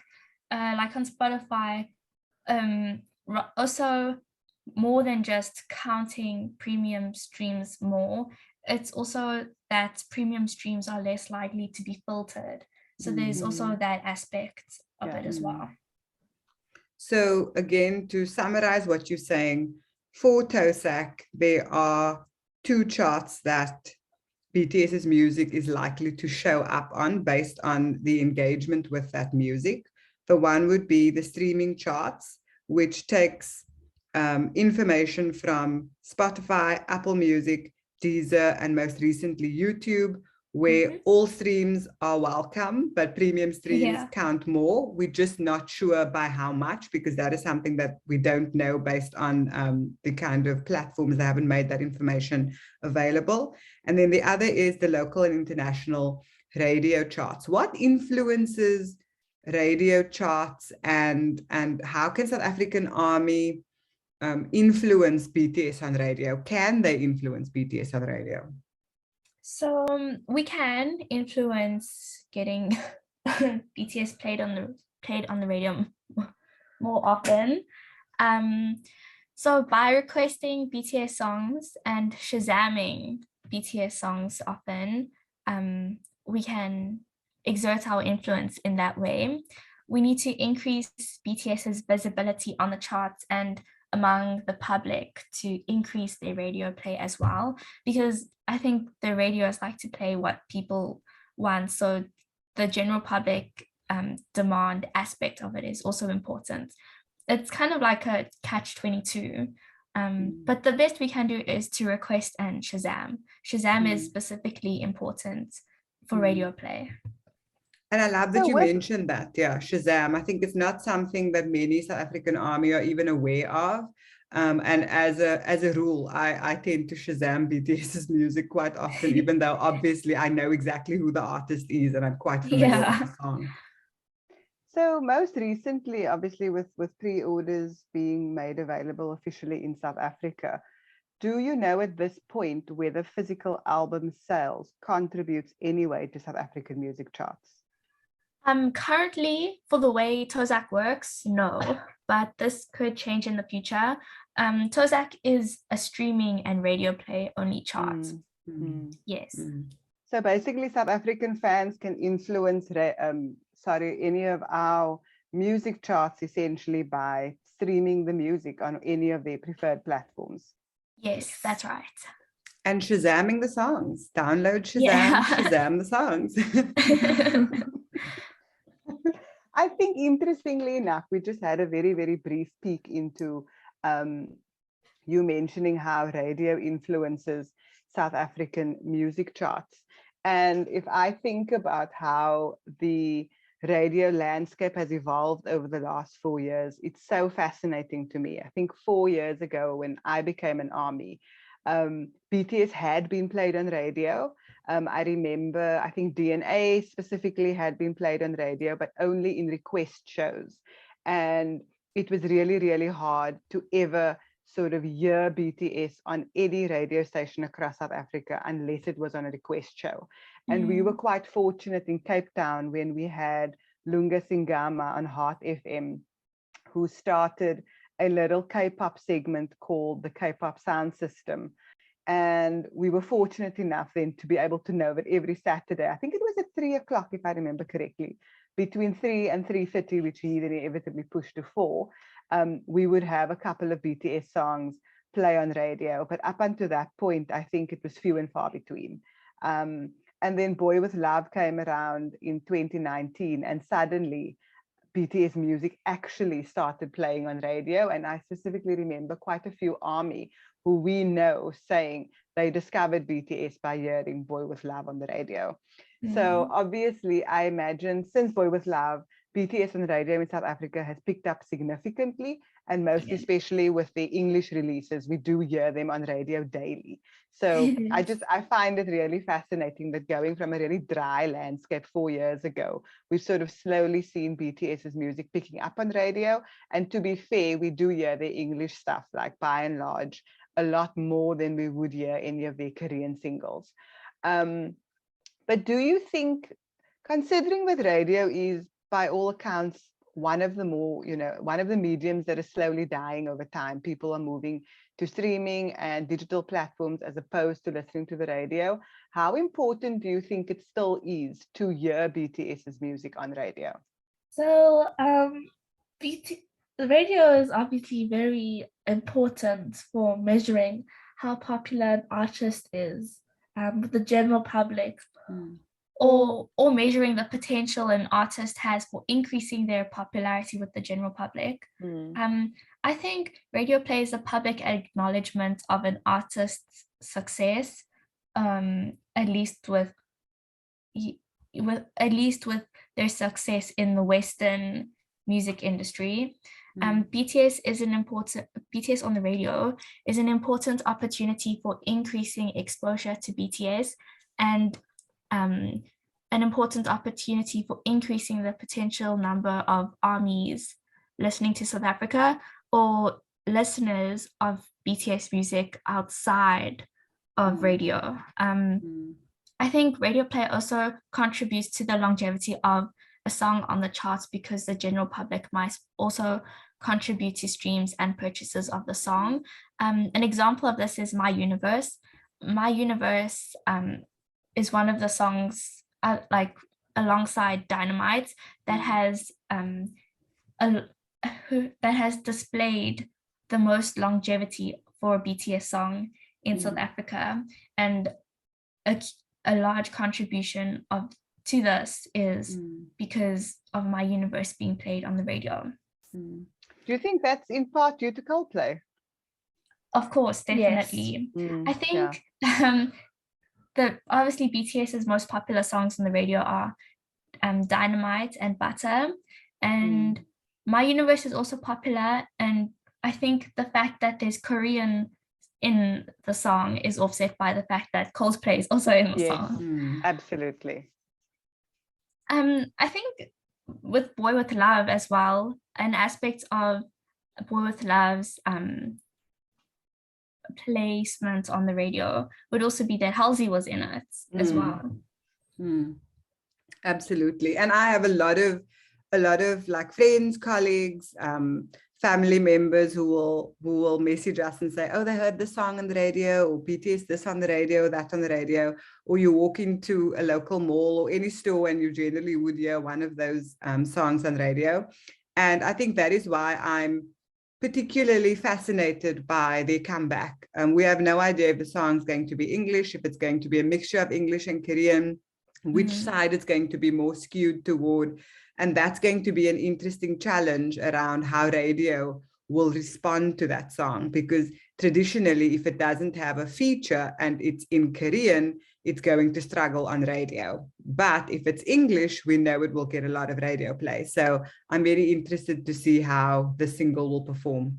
like on Spotify, also more than just counting premium streams more, it's also that premium streams are less likely to be filtered. So there's also that aspect of it as well. So again, to summarize what you're saying, for TOSAC, there are two charts that BTS's music is likely to show up on based on the engagement with that music. The one would be the streaming charts, which takes information from Spotify, Apple Music, Deezer, and most recently YouTube, where all streams are welcome, but premium streams count more. We're just not sure by how much, because that is something that we don't know based on the kind of platforms that haven't made that information available. And then the other is the local and international radio charts. What influences radio charts, and how can South African Army influence BTS on radio? Can they influence BTS on radio? So we can influence getting BTS played on the radio more often. So by requesting BTS songs and Shazamming BTS songs often, we can exert our influence in that way. We need to increase BTS's visibility on the charts and among the public to increase their radio play as well, because I think the radios like to play what people want. So the general public demand aspect of it is also important. It's kind of like a catch-22. But the best we can do is to request and Shazam. Shazam is specifically important for radio play. And I love that So you with mentioned that. Yeah, Shazam. I think it's not something that many South African Army are even aware of. And as a rule, I tend to Shazam BTS's music quite often, even though obviously I know exactly who the artist is and I'm quite familiar with the song. So most recently, obviously with pre-orders being made available officially in South Africa, do you know at this point whether physical album sales contributes anyway to South African music charts? Currently, for the way TOSAC works, no, but this could change in the future. TOSAC is a streaming and radio play only chart. Yes. So basically, South African fans can influence any of our music charts essentially by streaming the music on any of their preferred platforms. Yes, that's right. And Shazamming the songs. Download Shazam, Shazam the songs. I think interestingly enough, we just had a very, very brief peek into you mentioning how radio influences South African music charts. And if I think about how the radio landscape has evolved over the last 4 years, it's so fascinating to me. I think 4 years ago when I became an ARMY, BTS had been played on radio. I remember, I think DNA specifically had been played on radio, but only in request shows. And it was really, really hard to ever sort of hear BTS on any radio station across South Africa unless it was on a request show. And we were quite fortunate in Cape Town when we had Lunga Singama on Heart FM, who started a little K-pop segment called the K-pop Sound System. And we were fortunate enough then to be able to know that every Saturday, I think it was at 3 o'clock, if I remember correctly, between 3 and 3:30, which he then inevitably pushed to 4, we would have a couple of BTS songs play on radio. But up until that point, I think it was few and far between. And then Boy With Love came around in 2019, and suddenly BTS music actually started playing on radio. And I specifically remember quite a few ARMY who we know saying they discovered BTS by hearing Boy With Love on the radio. So obviously, I imagine since Boy With Love, BTS on the radio in South Africa has picked up significantly, and most especially with the English releases, we do hear them on radio daily. So I find it really fascinating that going from a really dry landscape 4 years ago, we've sort of slowly seen BTS's music picking up on radio. And to be fair, we do hear their English stuff, like by and large, a lot more than we would hear any of their Korean singles. But do you think, considering that radio is by all accounts one of the more, one of the mediums that is slowly dying over time, people are moving to streaming and digital platforms as opposed to listening to the radio, how important do you think it still is to hear BTS's music on radio? So the radio is obviously very important for measuring how popular an artist is with the general public, or measuring the potential an artist has for increasing their popularity with the general public. I think radio play is a public acknowledgement of an artist's success, at least with their success in the Western music industry. BTS on the radio is an important opportunity for increasing exposure to BTS, and an important opportunity for increasing the potential number of ARMYs listening to South Africa, or listeners of BTS music outside of radio. I think radio play also contributes to the longevity of a song on the charts because the general public might also contribute to streams and purchases of the song. An example of this is My Universe. My Universe is one of the songs like alongside Dynamite that has displayed the most longevity for a BTS song in South Africa, and a large contribution to this is because of My Universe being played on the radio. Do you think that's in part due to Coldplay? Of course, definitely. Yes. I think that obviously BTS's most popular songs on the radio are Dynamite and Butter. And My Universe is also popular. And I think the fact that there's Korean in the song is offset by the fact that Coldplay is also in the song. Absolutely. I think with Boy With Love as well, an aspect of Boy With Love's placement on the radio would also be that Halsey was in it as well. Absolutely. And I have a lot of like friends, colleagues, family members who will message us and say, oh, they heard the song on the radio, or BTS this on the radio, that on the radio, or you walk into a local mall or any store and you generally would hear one of those songs on the radio. And I think that is why I'm particularly fascinated by their comeback. We have no idea if the song's going to be English, if it's going to be a mixture of English and Korean, which side it's going to be more skewed toward. And that's going to be an interesting challenge around how radio will respond to that song, because traditionally, if it doesn't have a feature and it's in Korean, it's going to struggle on radio. But if it's English, we know it will get a lot of radio play. So I'm very interested to see how the single will perform.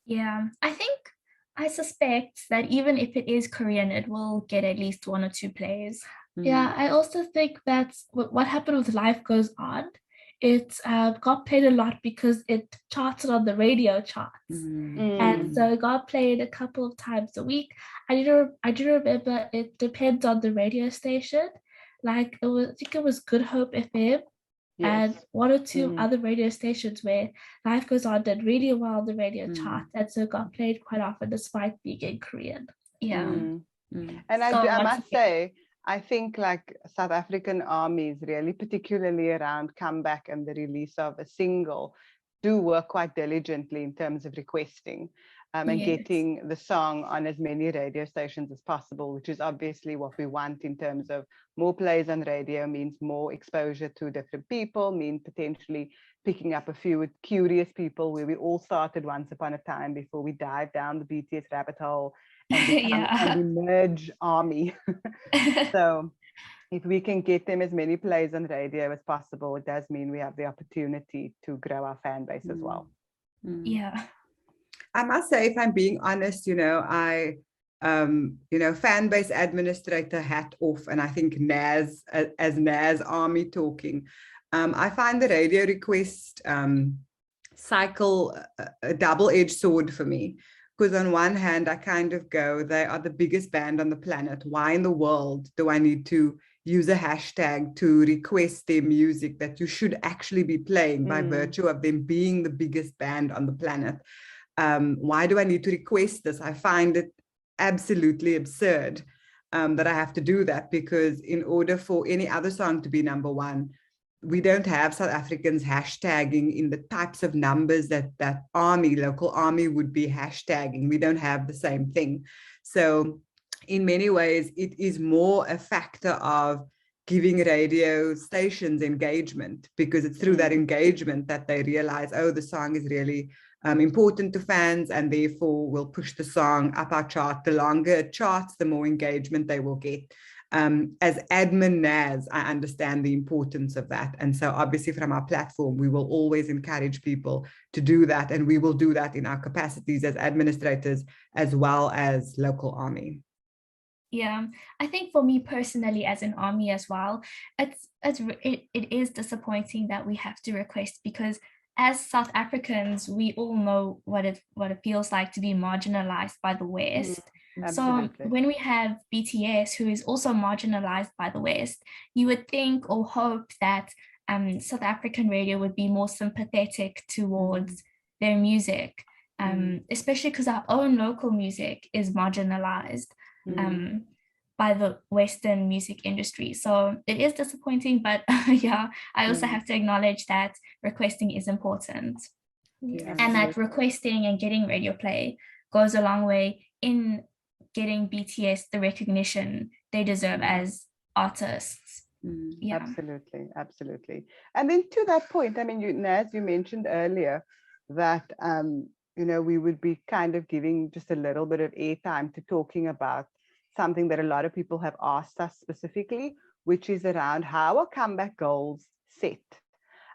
Yeah, I suspect that even if it is Korean, it will get at least 1 or 2 plays. Yeah, I also think that what happened with Life Goes On, it got played a lot because it charted on the radio charts. And so it got played a couple of times a week. I do remember it depends on the radio station. Like I think it was Good Hope FM and 1 or 2 other radio stations where Life Goes On did really well on the radio chart. And so it got played quite often despite being in Korean. Yeah. And I must say, I think like South African armies really, particularly around comeback and the release of a single, do work quite diligently in terms of requesting and getting the song on as many radio stations as possible, which is obviously what we want in terms of more plays on radio means more exposure to different people, mean potentially picking up a few curious people where we all started once upon a time before we dive down the BTS rabbit hole and become an emerge army. So if we can get them as many plays on radio as possible, it does mean we have the opportunity to grow our fan base as well. Yeah. I must say, if I'm being honest, I fan base administrator hat off, and I think Naz, as Naz Army talking, I find the radio request cycle a double-edged sword for me. Because on one hand, I kind of go, they are the biggest band on the planet. Why in the world do I need to use a hashtag to request their music that you should actually be playing by virtue of them being the biggest band on the planet? Why do I need to request this? I find it absolutely absurd that I have to do that, because in order for any other song to be number 1, we don't have South Africans hashtagging in the types of numbers that local army would be hashtagging. We don't have the same thing. So in many ways, it is more a factor of giving radio stations engagement, because it's through that engagement that they realize, oh, the song is really important to fans, and therefore will push the song up our chart. The longer it charts, the more engagement they will get. As admin Naz, I understand the importance of that. And so obviously from our platform, we will always encourage people to do that. And we will do that in our capacities as administrators as well as local army. Yeah, I think for me personally as an army as well, it is disappointing that we have to request, because as South Africans, we all know what it feels like to be marginalized by the West. So when we have BTS, who is also marginalized by the West, you would think or hope that South African radio would be more sympathetic towards their music, especially because our own local music is marginalized by the Western music industry. So it is disappointing, but yeah, I also have to acknowledge that requesting is important. And that requesting and getting radio play goes a long way in getting BTS the recognition they deserve as artists. Absolutely. And then to that point, I mean, Naz, you mentioned earlier that we would be kind of giving just a little bit of airtime to talking about something that a lot of people have asked us specifically, which is around how are comeback goals set.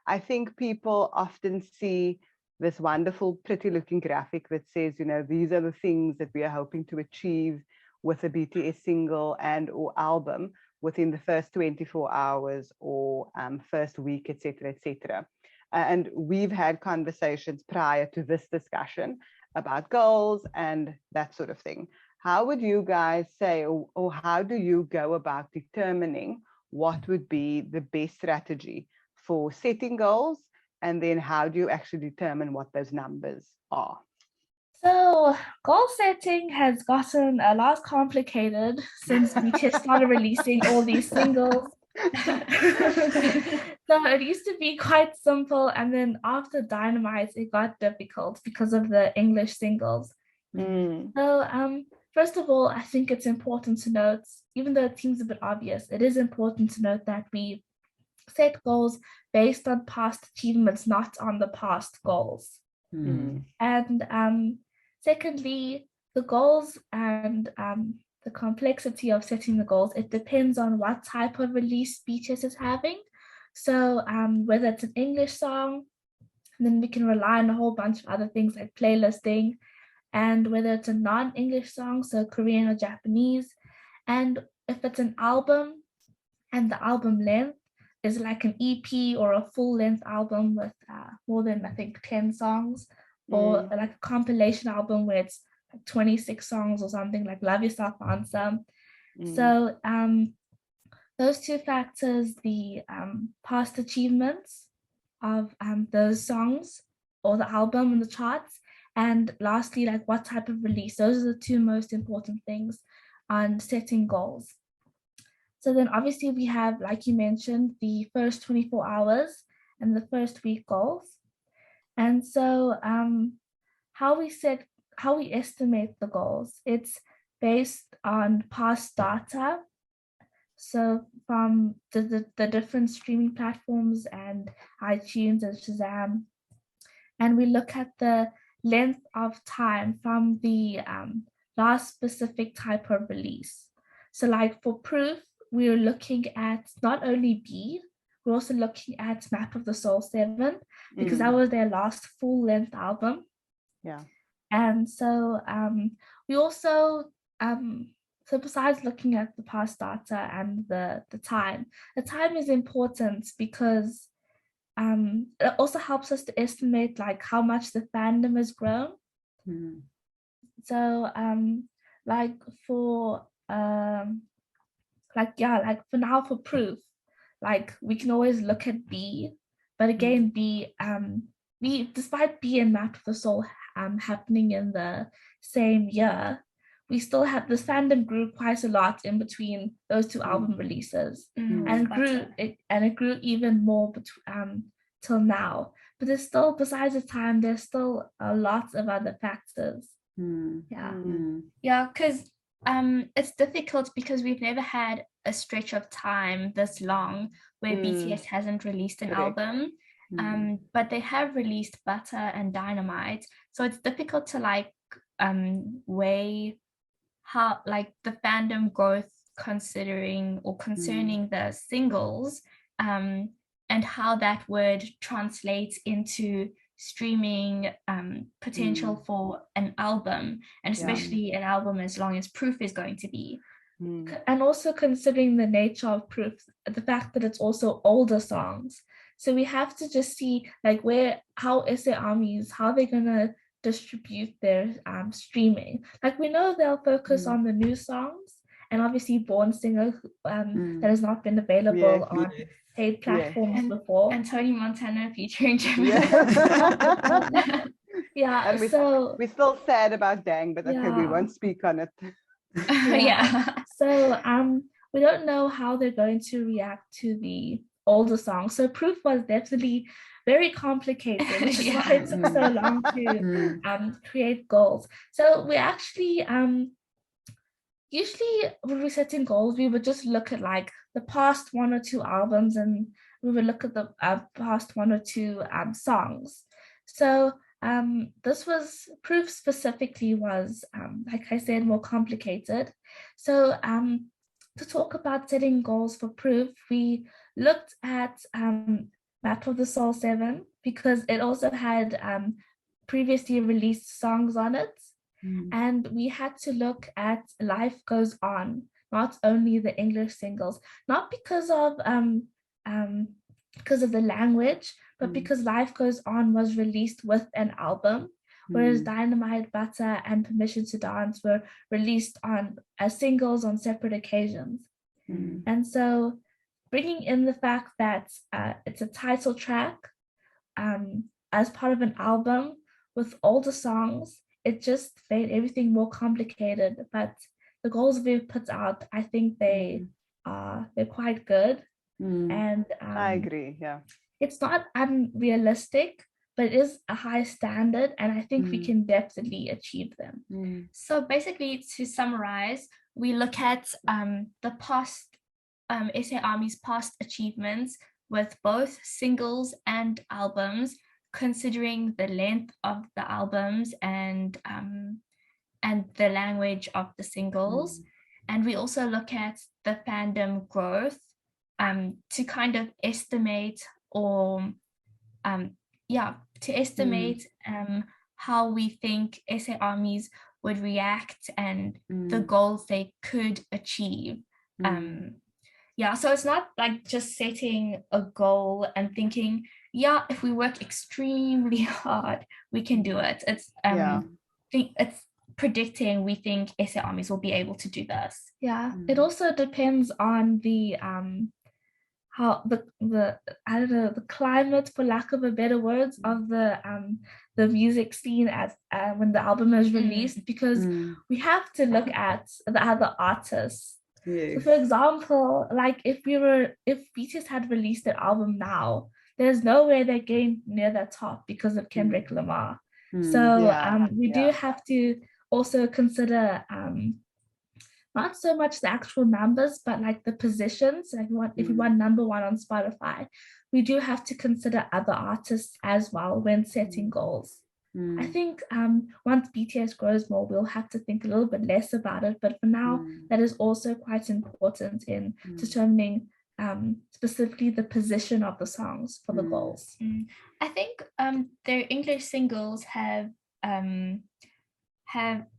I think people often see this wonderful, pretty looking graphic that says, you know, these are the things that we are hoping to achieve with a BTS single and or album within the first 24 hours or first week, etc., etc. And we've had conversations prior to this discussion about goals and that sort of thing. How would you guys say, or how do you go about determining what would be the best strategy for setting goals? And then how do you actually determine what those numbers are? So goal setting has gotten a lot complicated since BTS started releasing all these singles. So it used to be quite simple, and then after Dynamite, it got difficult because of the English singles. So first of all, I think it's important to note, even though it seems a bit obvious, it is important to note that we set goals based on past achievements, not on the past goals. And secondly, the goals and the complexity of setting the goals, it depends on what type of release BTS is having. So whether it's an English song, then we can rely on a whole bunch of other things like playlisting, and whether it's a non-English song, so Korean or Japanese, and if it's an album and the album length is like an EP or a full-length album with more than, I think, 10 songs, or like a compilation album where it's like 26 songs or something, like Love Yourself Answer. So those two factors, the past achievements of those songs or the album and the charts, and lastly, like what type of release, those are the two most important things on setting goals. So then obviously we have, like you mentioned, the first 24 hours and the first week goals. And so how we estimate the goals, it's based on past data. So from the different streaming platforms and iTunes and Shazam. And we look at the length of time from the last specific type of release. So like for Proof, we're looking at not only B, we're also looking at Map of the Soul 7, because that was their last full-length album. Yeah. And so we also, so besides looking at the past data and the time is important because it also helps us to estimate like how much the fandom has grown. So like for for now for Proof, like we can always look at B, but again B despite B and Map of the Soul happening in the same year, we still have this fandom grew quite a lot in between those two album releases, and it grew even more till now. But there's still, besides the time, there's still a lot of other factors. Yeah, because it's difficult because we've never had a stretch of time this long where BTS hasn't released an album. But they have released Butter and Dynamite, so it's difficult to like weigh how like the fandom growth concerning the singles, and how that would translate into streaming potential for an album, and especially an album as long as Proof is going to be. And also considering the nature of Proof, the fact that it's also older songs. So we have to just see like how BTSARMYZ, how they're gonna distribute their streaming. Like we know they'll focus on the new songs, and obviously Born Singer that has not been available on paid platforms before. And Tony Montana featuring Gemini. And we're still sad about Dang, but okay, we won't speak on it. So we don't know how they're going to react to the older songs. So Proof was definitely very complicated, which is why it took so long to create goals. So we actually usually when we're setting goals, we would just look at like the past one or two albums, and we would look at the past one or two songs. So this was Proof specifically was like I said, more complicated. So to talk about setting goals for proof, we looked at Map of the Soul 7 because it also had previously released songs on it. And we had to look at Life Goes On, not only the English singles, not because of the language, but because Life Goes On was released with an album, whereas Dynamite, Butter, and Permission to Dance were released as singles on separate occasions. And so bringing in the fact that it's a title track as part of an album with older songs, it just made everything more complicated. But the goals we've put out, I think they're quite good. And I agree, yeah. It's not unrealistic, but it is a high standard, and I think we can definitely achieve them. So basically, to summarize, we look at the past BTSARMY's past achievements with both singles and albums, considering the length of the albums and the language of the singles. And we also look at the fandom growth to kind of estimate how we think BTSARMYs would react and the goals they could achieve. So it's not like just setting a goal and thinking, if we work extremely hard, we can do it. It's it's predicting we think BTSARMYs will be able to do this. It also depends on the how the climate, for lack of a better words, of the music scene as when the album is released, because we have to look at the other artists. So for example, like if BTS had released an album now, there's no way they're getting near the top because of Kendrick Lamar. So we do have to also consider not so much the actual numbers, but like the positions. Like if we want number one on Spotify, we do have to consider other artists as well when setting goals. I think once BTS grows more, we'll have to think a little bit less about it. But for now, that is also quite important in determining specifically the position of the songs for the goals. I think their English singles have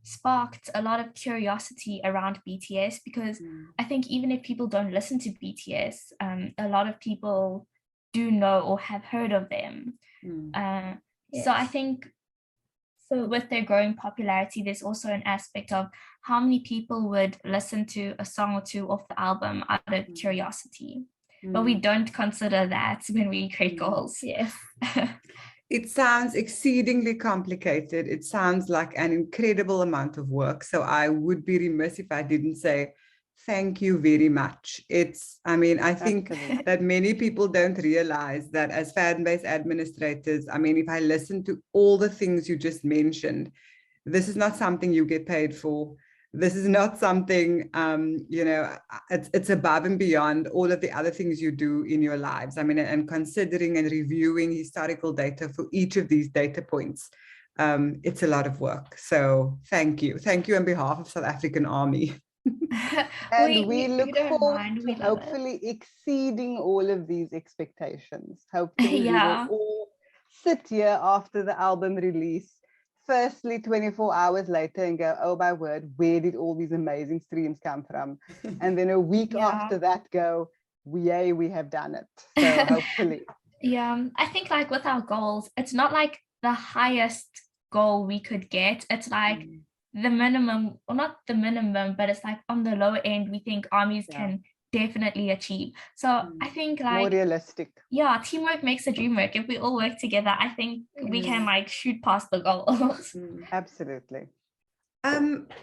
sparked a lot of curiosity around BTS, because I think even if people don't listen to BTS, a lot of people do know or have heard of them. So I think with their growing popularity, there's also an aspect of how many people would listen to a song or two off the album out of curiosity. But we don't consider that when we create goals. It sounds exceedingly complicated. It sounds like an incredible amount of work. So I would be remiss if I didn't say thank you very much. I think that many people don't realize that as fan-based administrators, if I listen to all the things you just mentioned, this is not something you get paid for. This is not something, it's above and beyond all of the other things you do in your lives. And considering and reviewing historical data for each of these data points, it's a lot of work. So thank you. Thank you on behalf of South African Army. And we look forward to hopefully exceeding all of these expectations. Hopefully we will all sit here after the album release, firstly 24 hours later, and go, oh my word, where did all these amazing streams come from? And then a week after that go, yay, we have done it. So hopefully. I think like with our goals, it's not like the highest goal we could get. It's like the minimum, or not the minimum, but it's like on the lower end we think armies can definitely achieve. So I think like more realistic. Teamwork makes the dream work. If we all work together, I think we can like shoot past the goals. Absolutely.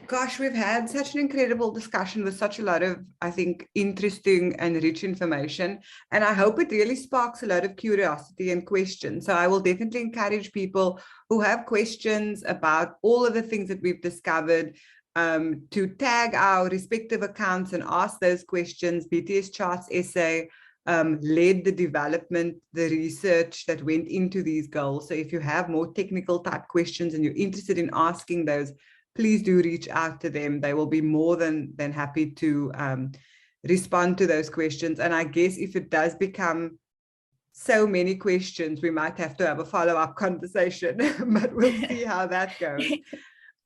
Gosh, we've had such an incredible discussion with such a lot of, I think, interesting and rich information. And I hope it really sparks a lot of curiosity and questions. So I will definitely encourage people who have questions about all of the things that we've discovered to tag our respective accounts and ask those questions. BTS Charts essay led the development, the research that went into these goals. So if you have more technical type questions and you're interested in asking those, please do reach out to them. They will be more than happy to respond to those questions. And I guess if it does become so many questions, we might have to have a follow-up conversation, but we'll see how that goes.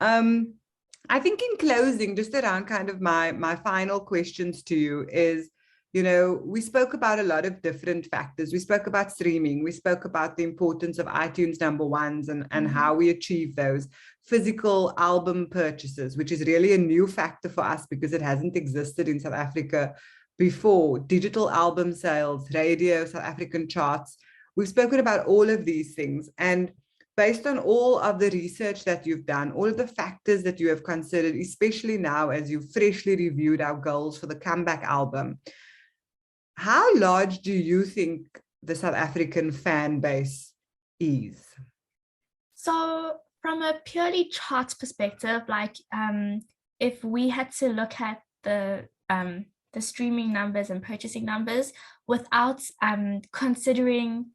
I think in closing, just around kind of my final questions to you is, you know, we spoke about a lot of different factors. We spoke about streaming. We spoke about the importance of iTunes #1s and how we achieve those. Physical album purchases, which is really a new factor for us because it hasn't existed in South Africa before. Digital album sales, radio, South African charts. We've spoken about all of these things. And based on all of the research that you've done, all of the factors that you have considered, especially now as you've freshly reviewed our goals for the comeback album, how large do you think the South African fan base is? So from a purely charts perspective, like if we had to look at the streaming numbers and purchasing numbers without considering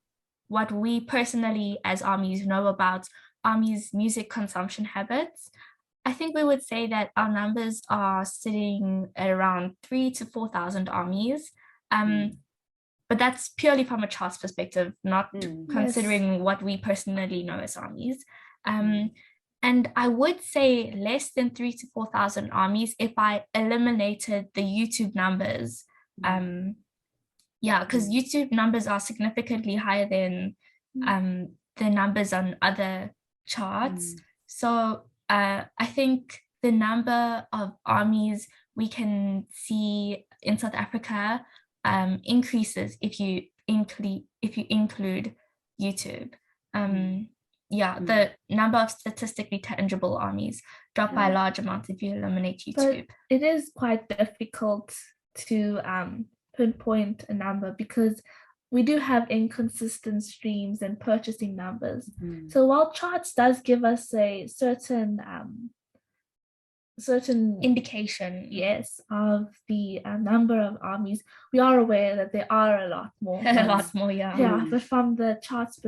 what we personally as ARMYs know about ARMY's music consumption habits, I think we would say that our numbers are sitting at around 3,000 to 4,000 ARMYs. But that's purely from a charts perspective, not considering what we personally know as ARMYs. And I would say less than 3,000 to 4,000 ARMYs if I eliminated the YouTube numbers. Because YouTube numbers are significantly higher than the numbers on other charts. So I think the number of ARMYs we can see in South Africa increases if you include YouTube. The number of statistically tangible ARMYs drop by a large amount if you eliminate YouTube. But it is quite difficult to pinpoint a number because we do have inconsistent streams and purchasing numbers. So while charts does give us a certain indication, yes, of the number of ARMYs, we are aware that there are a lot more. Yeah. But from the charts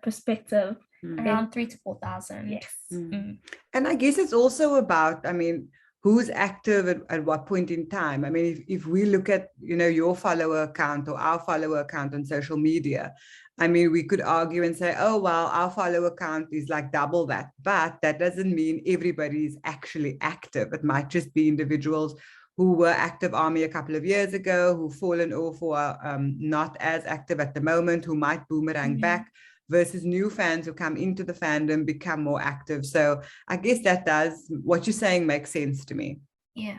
perspective, around 3,000 to 4,000. Yes. And I guess it's also about, I mean, who's active at what point in time. I mean, if we look at, you know, your follower account or our follower account on social media, I mean, we could argue and say, oh, well, our follower account is like double that, but that doesn't mean everybody is actually active. It might just be individuals who were active ARMY a couple of years ago, who've fallen off or are not as active at the moment, who might boomerang back, versus new fans who come into the fandom, become more active. So I guess that does, what you're saying makes sense to me. Yeah.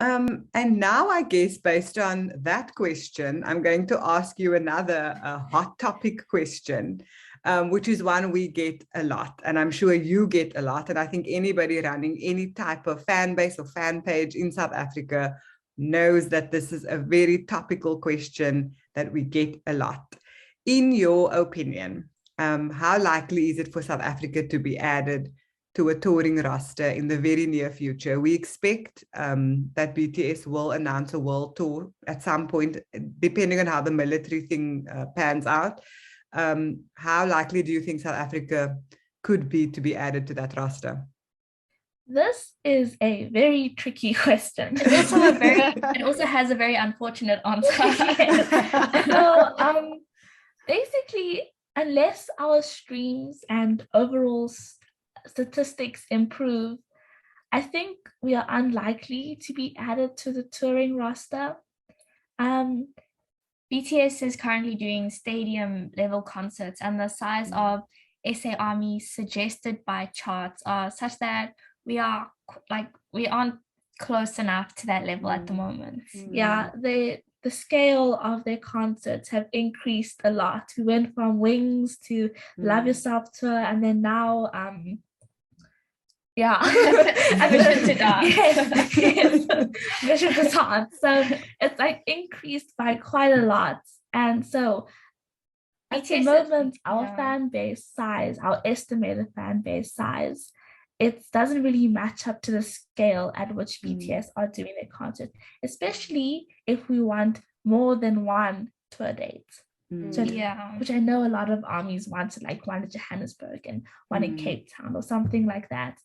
And now I guess based on that question, I'm going to ask you another hot topic question, which is one we get a lot, and I'm sure you get a lot. And I think anybody running any type of fan base or fan page in South Africa knows that this is a very topical question that we get a lot. In your opinion, how likely is it for South Africa to be added to a touring roster in the very near future? We expect that BTS will announce a world tour at some point, depending on how the military thing pans out. How likely do you think South Africa could be to be added to that roster? This is a very tricky question. It also has a very unfortunate answer. So, basically, unless our streams and overall statistics improve, I think we are unlikely to be added to the touring roster. BTS is currently doing stadium level concerts, and the size of SA ARMY suggested by charts are such that we aren't close enough to that level at the moment. Yeah, the scale of their concerts have increased a lot. We went from Wings to Love Yourself tour, and then now Vision to Dance. Yes. Vision to Dance. So it's like increased by quite a lot. And so at the moment, our fan base size, our estimated fan base size, it doesn't really match up to the scale at which BTS are doing their concert, especially if we want more than one tour date. So, which I know a lot of ARMYs want, like one in Johannesburg and one in Cape Town or something like that.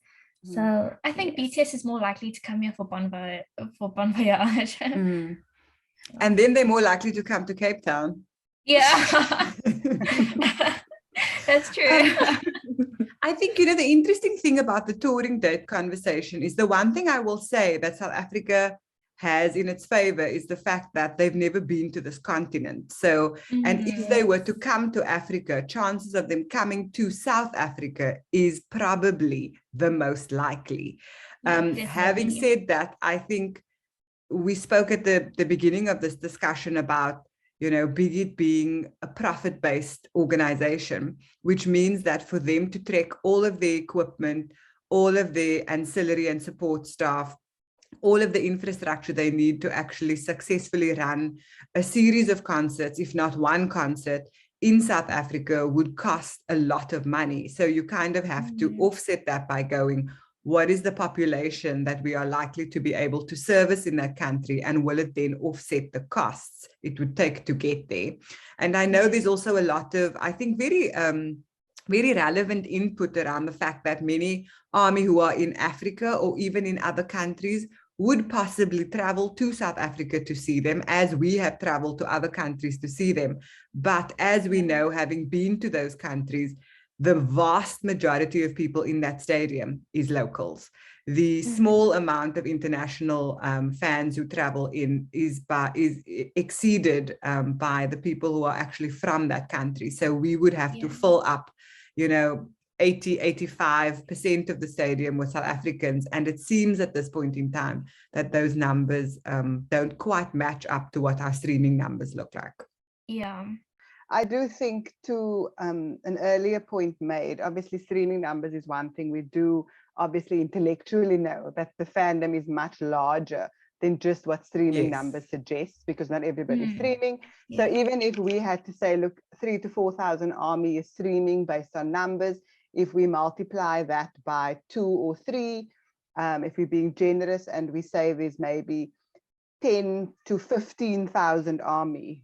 So I think BTS is more likely to come here for Bon Voyage. And then they're more likely to come to Cape Town. Yeah. That's true. I think, the interesting thing about the touring date conversation is the one thing I will say that South Africa has in its favor is the fact that they've never been to this continent. So, and if they were to come to Africa, chances of them coming to South Africa is probably the most likely. Having said that, I think we spoke at the beginning of this discussion about Big It being a profit-based organization, which means that for them to trek all of their equipment, all of their ancillary and support staff, all of the infrastructure they need to actually successfully run a series of concerts, if not one concert, in South Africa would cost a lot of money. So you kind of have to offset that by going, what is the population that we are likely to be able to service in that country, and will it then offset the costs it would take to get there? And I know there's also a lot of, I think, very relevant input around the fact that many ARMY who are in Africa or even in other countries would possibly travel to South Africa to see them, as we have traveled to other countries to see them. But as we know, having been to those countries, the vast majority of people in that stadium is locals. The small amount of international fans who travel in is exceeded by the people who are actually from that country. So we would have to fill up, 80-85% of the stadium with South Africans. And it seems at this point in time that those numbers don't quite match up to what our streaming numbers look like. Yeah. I do think, to an earlier point made, obviously streaming numbers is one thing. We do obviously intellectually know that the fandom is much larger than just what streaming numbers suggest, because not everybody's streaming. So even if we had to say, look, 3,000 to 4,000 ARMY is streaming based on numbers, if we multiply that by 2 or 3, if we're being generous and we say there's maybe 10 to 15,000 ARMY,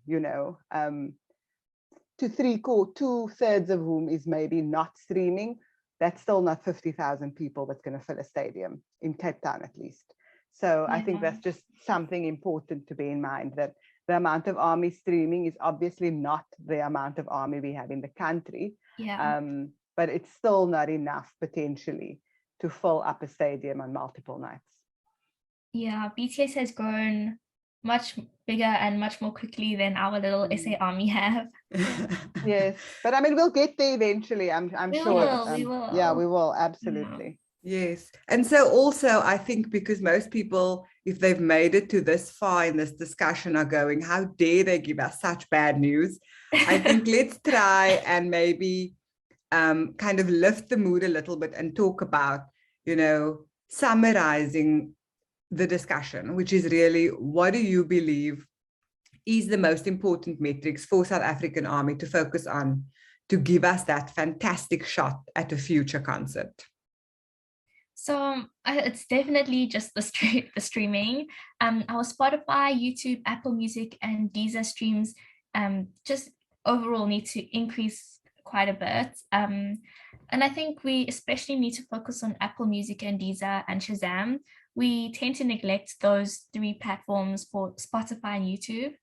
to 2/3 of whom is maybe not streaming, that's still not 50,000 people that's going to fill a stadium in Cape Town, at least. So I think that's just something important to bear in mind, that the amount of ARMY streaming is obviously not the amount of ARMY we have in the country, but it's still not enough potentially to fill up a stadium on multiple nights. Yeah, BTS has grown much bigger and much more quickly than our little SA ARMY have. Yes, but I mean, we'll get there eventually, I'm sure. We will. Yeah, we will, absolutely. Yes. And so also, I think because most people, if they've made it to this far in this discussion, are going, how dare they give us such bad news? I think let's try and maybe kind of lift the mood a little bit and talk about, summarizing the discussion, which is really, what do you believe is the most important metrics for South African ARMY to focus on to give us that fantastic shot at a future concert? So it's definitely just the streaming. Our Spotify, YouTube, Apple Music, and Deezer streams just overall need to increase quite a bit. And I think we especially need to focus on Apple Music and Deezer and Shazam. We tend to neglect those 3 platforms for Spotify and YouTube.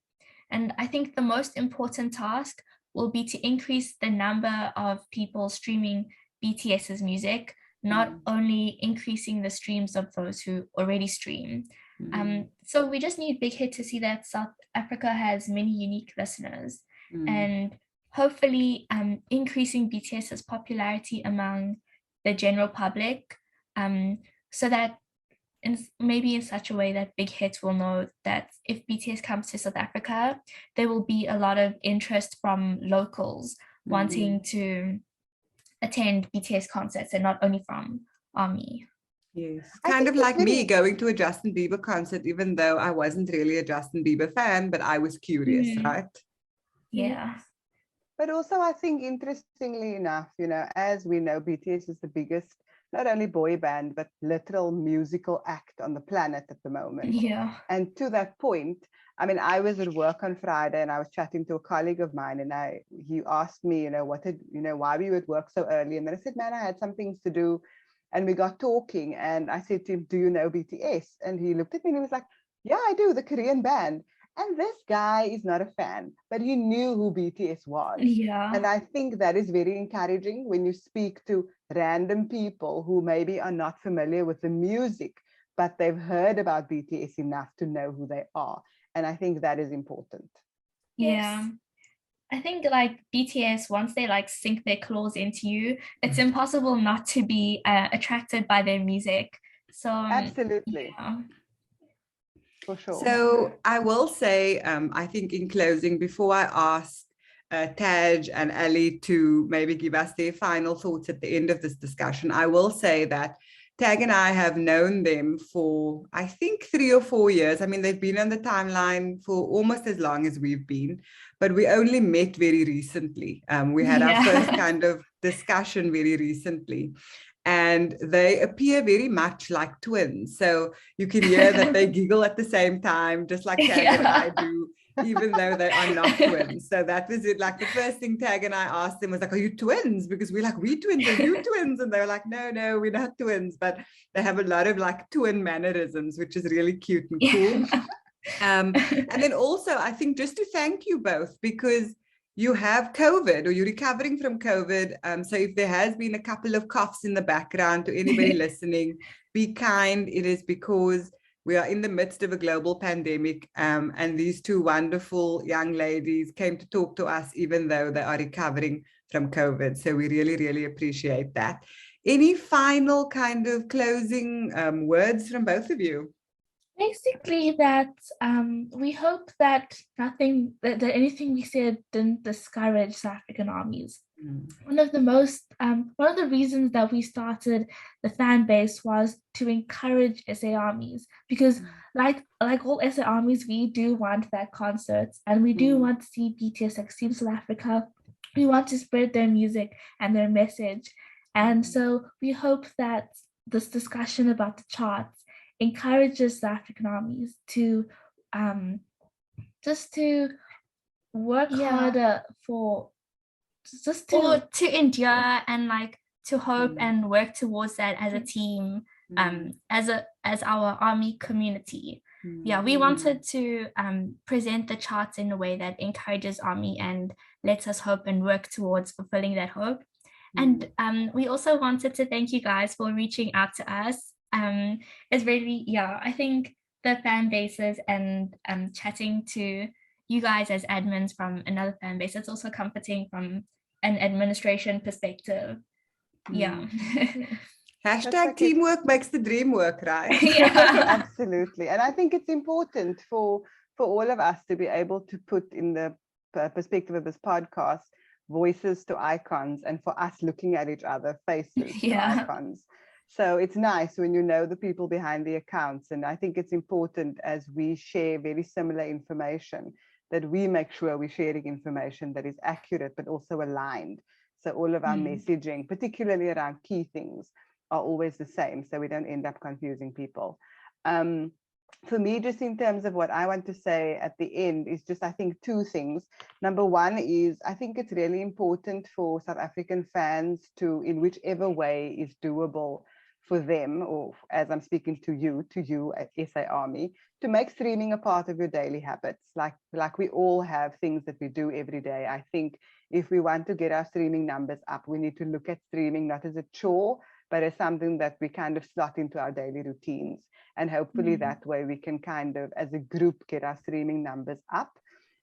And I think the most important task will be to increase the number of people streaming BTS's music, not only increasing the streams of those who already stream. So we just need Big Hit to see that South Africa has many unique listeners, and hopefully increasing BTS's popularity among the general public, so that maybe in such a way that Big Hit will know that if BTS comes to South Africa, there will be a lot of interest from locals wanting to attend BTS concerts, and not only from ARMY. Yes, kind of like me going to a Justin Bieber concert, even though I wasn't really a Justin Bieber fan, but I was curious, right? Yeah. But also, I think, interestingly enough, as we know, BTS is the biggest, not only boy band, but literal musical act on the planet at the moment. Yeah. And to that point, I mean, I was at work on Friday and I was chatting to a colleague of mine, and he asked me, why were you at work so early? And then I said, man, I had some things to do. And we got talking, and I said to him, do you know BTS? And he looked at me and he was like, yeah, I do, the Korean band. And this guy is not a fan, but he knew who BTS was. Yeah. And I think that is very encouraging when you speak to random people who maybe are not familiar with the music, but they've heard about BTS enough to know who they are. And I think that is important. Yeah. I think like BTS, once they like sink their claws into you, it's impossible not to be attracted by their music. So absolutely. Yeah. For sure. So I will say, I think in closing, before I ask Taj and Ali to maybe give us their final thoughts at the end of this discussion, I will say that Tag and I have known them for, I think, 3 or 4 years. I mean, they've been on the timeline for almost as long as we've been, but we only met very recently. We had our first kind of discussion very recently. And they appear very much like twins. So you can hear that they giggle at the same time, just like Tag and I do, even though they are not twins. So that was it. Like the first thing Tag and I asked them was like, are you twins? Because we're like, we twins, are you twins? And they were like, no, we're not twins. But they have a lot of like twin mannerisms, which is really cute and cool. And then also, I think just to thank you both, because you have COVID or you're recovering from COVID. So if there has been a couple of coughs in the background to anybody listening, be kind. It is because we are in the midst of a global pandemic. And these two wonderful young ladies came to talk to us, even though they are recovering from COVID. So we really, really appreciate that. Any final kind of closing words from both of you? Basically that we hope that anything we said didn't discourage South African armies. One of the reasons that we started the fan base was to encourage SA armies, because like all SA armies, we do want that concerts and we do want to see BTS succeed in South Africa. We want to spread their music and their message. And so we hope that this discussion about the charts encourages the African armies to just to work harder to endure and like to hope and work towards that as a team, as our army community. We wanted to present the charts in a way that encourages army and lets us hope and work towards fulfilling that hope. And we also wanted to thank you guys for reaching out to us. It's really, I think the fan bases and chatting to you guys as admins from another fan base, it's also comforting from an administration perspective. Hashtag teamwork makes the dream work, right? Absolutely. And I think it's important for all of us to be able to put in the perspective of this podcast voices to icons, and for us looking at each other, faces to icons. So it's nice when you know the people behind the accounts. And I think it's important, as we share very similar information, that we make sure we're sharing information that is accurate, but also aligned. So all of our messaging, particularly around key things, are always the same, so we don't end up confusing people. For me, just in terms of what I want to say at the end is just, I think, 2 things. Number one is, I think it's really important for South African fans to, in whichever way is doable for them, or as I'm speaking to you at SA Army, to make streaming a part of your daily habits. Like we all have things that we do every day. I think if we want to get our streaming numbers up, we need to look at streaming not as a chore, but as something that we kind of slot into our daily routines. And hopefully that way we can kind of, as a group, get our streaming numbers up.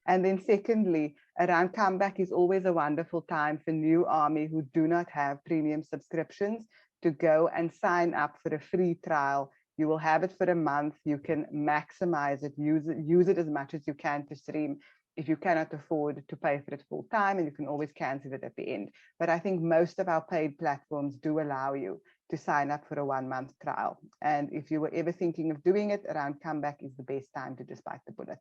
And then secondly, around comeback is always a wonderful time for new army who do not have premium subscriptions to go and sign up for a free trial. You will have it for a month. You can maximize it, use it as much as you can to stream. If you cannot afford to pay for it full time, and you can always cancel it at the end. But I think most of our paid platforms do allow you to sign up for a 1-month trial. And if you were ever thinking of doing it, around comeback is the best time to just bite the bullet.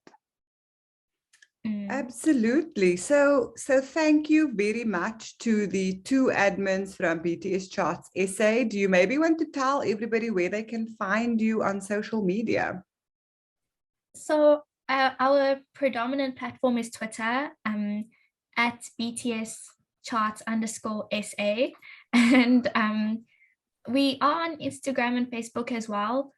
Absolutely. So thank you very much to the 2 admins from BTS Charts SA. Do you maybe want to tell everybody where they can find you on social media? So our predominant platform is Twitter, at BTS Charts _SA. And We are on Instagram and Facebook as well.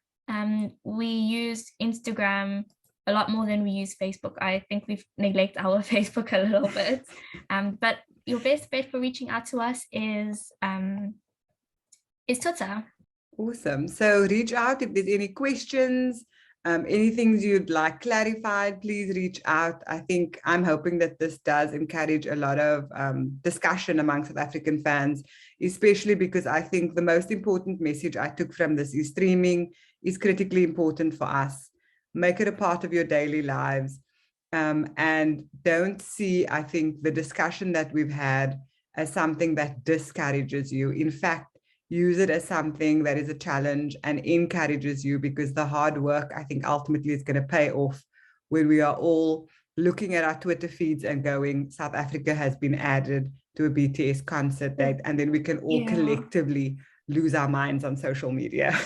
We use Instagram a lot more than we use Facebook. I think we've neglected our Facebook a little bit. But your best bet for reaching out to us is Twitter. Awesome. So reach out if there's any questions, anything you'd like clarified, please reach out. I think I'm hoping that this does encourage a lot of discussion among South African fans, especially because I think the most important message I took from this is streaming is critically important for us. Make it a part of your daily lives. And don't see, I think, the discussion that we've had as something that discourages you. In fact, use it as something that is a challenge and encourages you, because the hard work, I think, ultimately is going to pay off when we are all looking at our Twitter feeds and going, South Africa has been added to a BTS concert date, and then we can all collectively lose our minds on social media.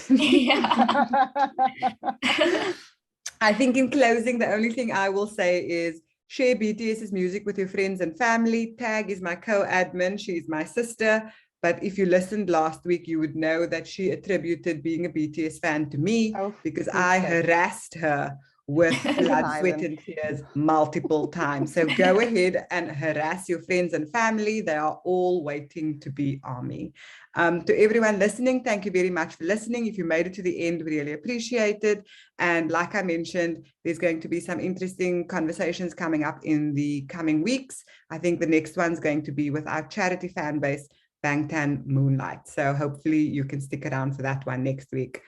I think in closing, the only thing I will say is share BTS's music with your friends and family. Tag is my co-admin. She's my sister. But if you listened last week, you would know that she attributed being a BTS fan to me because I harassed her with blood, sweat, and tears multiple times. So go ahead and harass your friends and family. They are all waiting to be ARMY. To everyone listening, thank you very much for listening. If you made it to the end, we really appreciate it. And like I mentioned, there's going to be some interesting conversations coming up in the coming weeks. I think the next one's going to be with our charity fan base, Bangtan Moonlight. So hopefully you can stick around for that one next week.